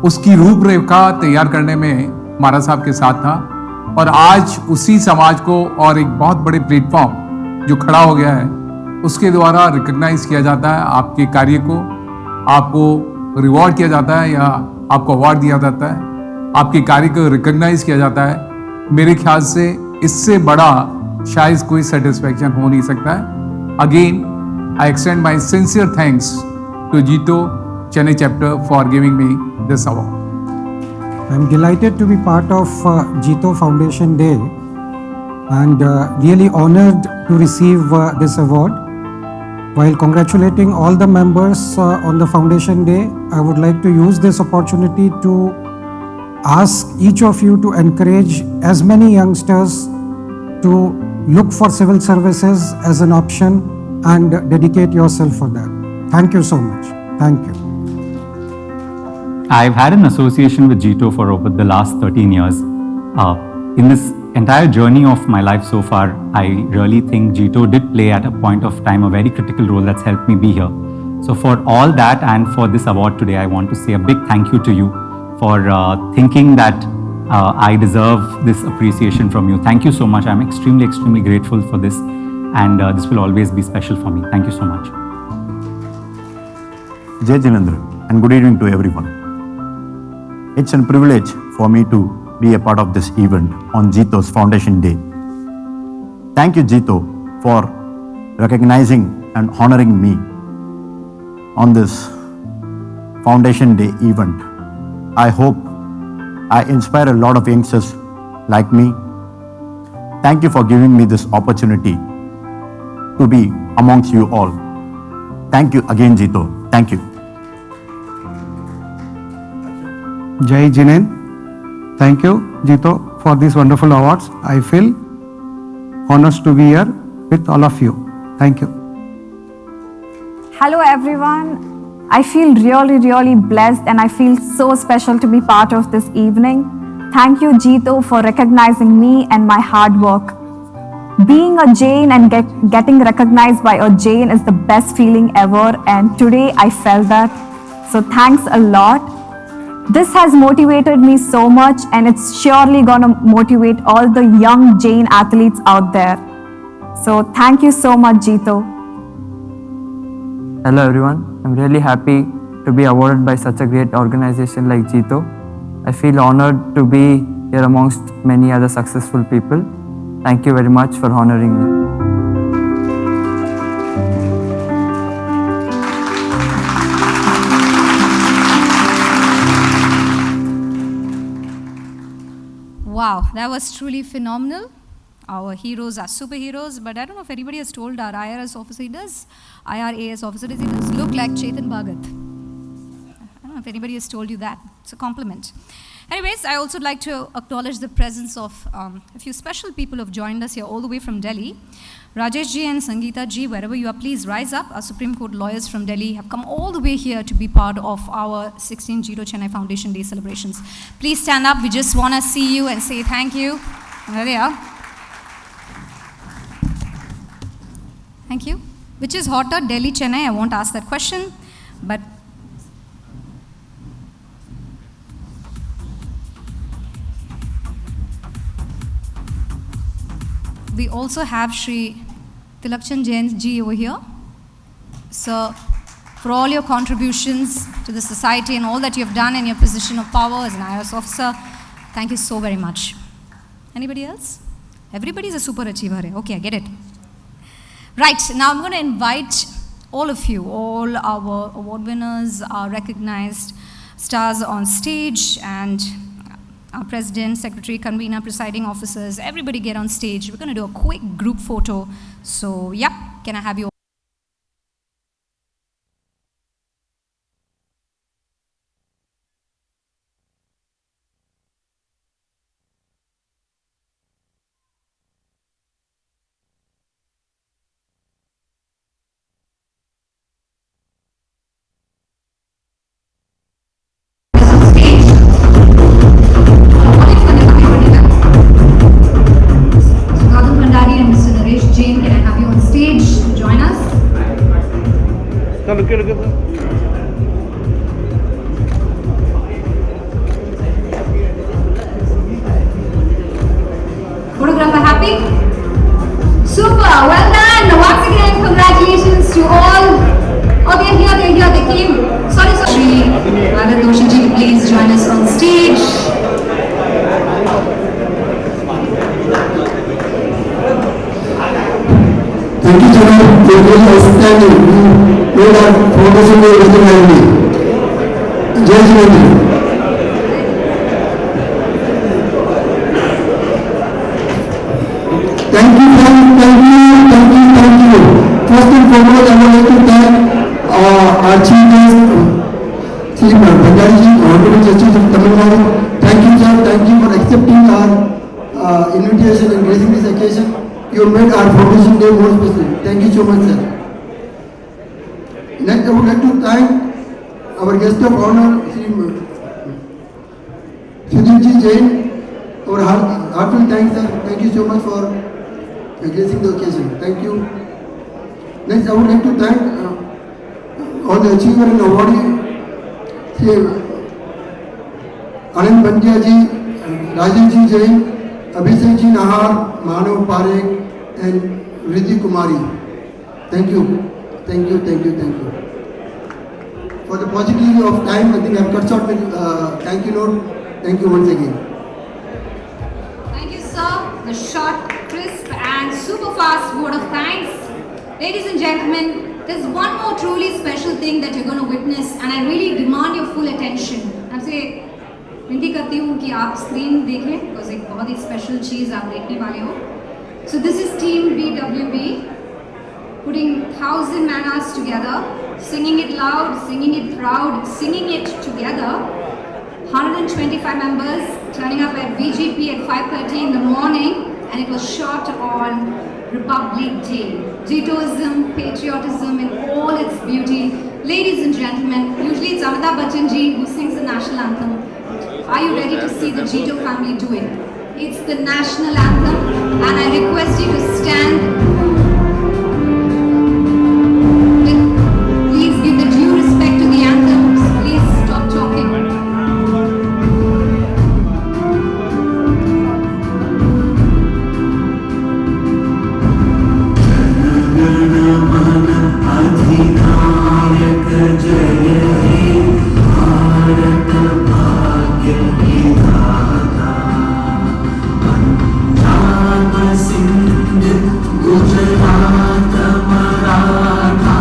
उसकी रूपरेखा तैयार करने में महाराज साहब के साथ था और आज उसी समाज को और एक बहुत बड़े प्लेटफॉर्म जो खड़ा हो गया है उसके द्वारा रिकॉग्नाइज किया जाता है आपके कार्य को, आपको रिवॉर्ड किया जाता है या आपको अवार्ड दिया जाता है, आपके कार्य को रिकॉग्नाइज किया जाता है। मेरे ख्याल से इससे बड़ा शायद कोई सेटिस्फैक्शन हो नहीं सकता है। Again I extend my sincere thanks to JITO Chennai chapter for giving me this award. I am delighted to be part of Jito Foundation Day and really honored to receive this award. While congratulating all the members on the Foundation Day, I would like to use this opportunity to ask each of you to encourage as many youngsters to look for civil services as an option and dedicate yourself for that. Thank you so much. Thank you. I've had an association with Jito for over the last 13 years. In this entire journey of my life so far, I really think Jito did play at a point of time a very critical role that's helped me be here. So for all that and for this award today, I want to say a big thank you to you for thinking that I deserve this appreciation from you. Thank you so much. I'm extremely, extremely grateful for this and this will always be special for me. Thank you so much. Jai Jinendra and good evening to everyone. It's a privilege for me to be a part of this event on Jito's Foundation Day. Thank you, Jito, for recognizing and honoring me on this Foundation Day event. I hope I inspire a lot of youngsters like me. Thank you for giving me this opportunity to be amongst you all. Thank you again, Jito. Thank you. Jai Jinen. Thank you, Jito, for these wonderful awards. I feel honored to be here with all of you. Thank you. Hello everyone. I feel really blessed and I feel so special to be part of this evening. Thank you, Jito, for recognizing me and my hard work. Being a Jain and getting recognized by a Jain is the best feeling ever, and today I felt that. So thanks a lot. This has motivated me so much, and it's surely gonna motivate all the young Jain athletes out there. So thank you so much, Jito. Hello everyone, I'm really happy to be awarded by such a great organization like Jito. I feel honored to be here amongst many other successful people. Thank you very much for honoring me. Wow, that was truly phenomenal. Our heroes are superheroes, but I don't know if anybody has told our IRS officer, IRAS officer, he does look like Chetan Bhagat. I don't know if anybody has told you that. It's a compliment. Anyways, I also would like to acknowledge the presence of a few special people who have joined us here all the way from Delhi. Rajesh ji and Sangeeta ji, wherever you are, please rise up. Our Supreme Court lawyers from Delhi have come all the way here to be part of our 16 Jito Chennai Foundation Day celebrations. Please stand up. We just want to see you and say thank you. There they are. Thank you. Which is hotter, Delhi, Chennai? I won't ask that question, but we also have Shri Tilakchand Jain ji over here. So, for all your contributions to the society and all that you have done in your position of power as an IRS officer, thank you so very much. Anybody else? Everybody is a super achiever. Okay, I get it. Right, now I'm going to invite all of you, all our award winners, our recognized stars on stage, and our president, secretary, convener, presiding officers, everybody get on stage. We're going to do a quick group photo. So, yeah, can I have you? Jain, can I have you on stage to join us? Photographer happy? Super, well done. Once again, congratulations to all. Oh, they're here, they came. Sorry. Bhagat Doshi ji, please join us on stage. Thank you, Chairman. You're really outstanding. You made our foundation day very lively. Jai Shri. Thank you. First and foremost, I would like to thank our Chief Guest, Sri Bhandari ji, Honorable Justice of Tamil Nadu. Thank you, sir. Thank you for accepting our invitation and gracing this occasion. You made our foundation day more special. Thank you so much, sir. Next, I would like to thank our guest of honor, Sudeep Jain. Our heartfelt thanks, sir. Thank you so much for gracing the occasion. Thank you. Next, I would like to thank all the achiever and awardee, Anand Bandya ji, Rajesh ji Jain, Abhishek ji Nahar, Manav Parekh, and Riddhi Kumari. Thank you. For the paucity of time, I think I've cut short with thank you note. Thank you once again. Thank you, sir. The short, crisp, and super fast word of thanks. Ladies and gentlemen, There's one more truly special thing that you're going to witness, and I really demand your full attention. I'm saying, विनती करती हूँ कि आप screen देखें, because एक बहुत ही special चीज़ आप देखने वाले हो. So this is Team BWB, putting 1,000 manas together, singing it loud, singing it proud, singing it together. 125 members turning up at VGP at 5:30 in the morning, and it was shot on Republic Day. Jitoism, patriotism in all its beauty. Ladies and gentlemen, usually it's Amitabh Bachchan ji who sings the national anthem. Are you ready to see the Jito family do it? It's the national anthem, and I request you to stand. Please give the due respect to the anthem. Please stop talking. Gujarat, Maratha.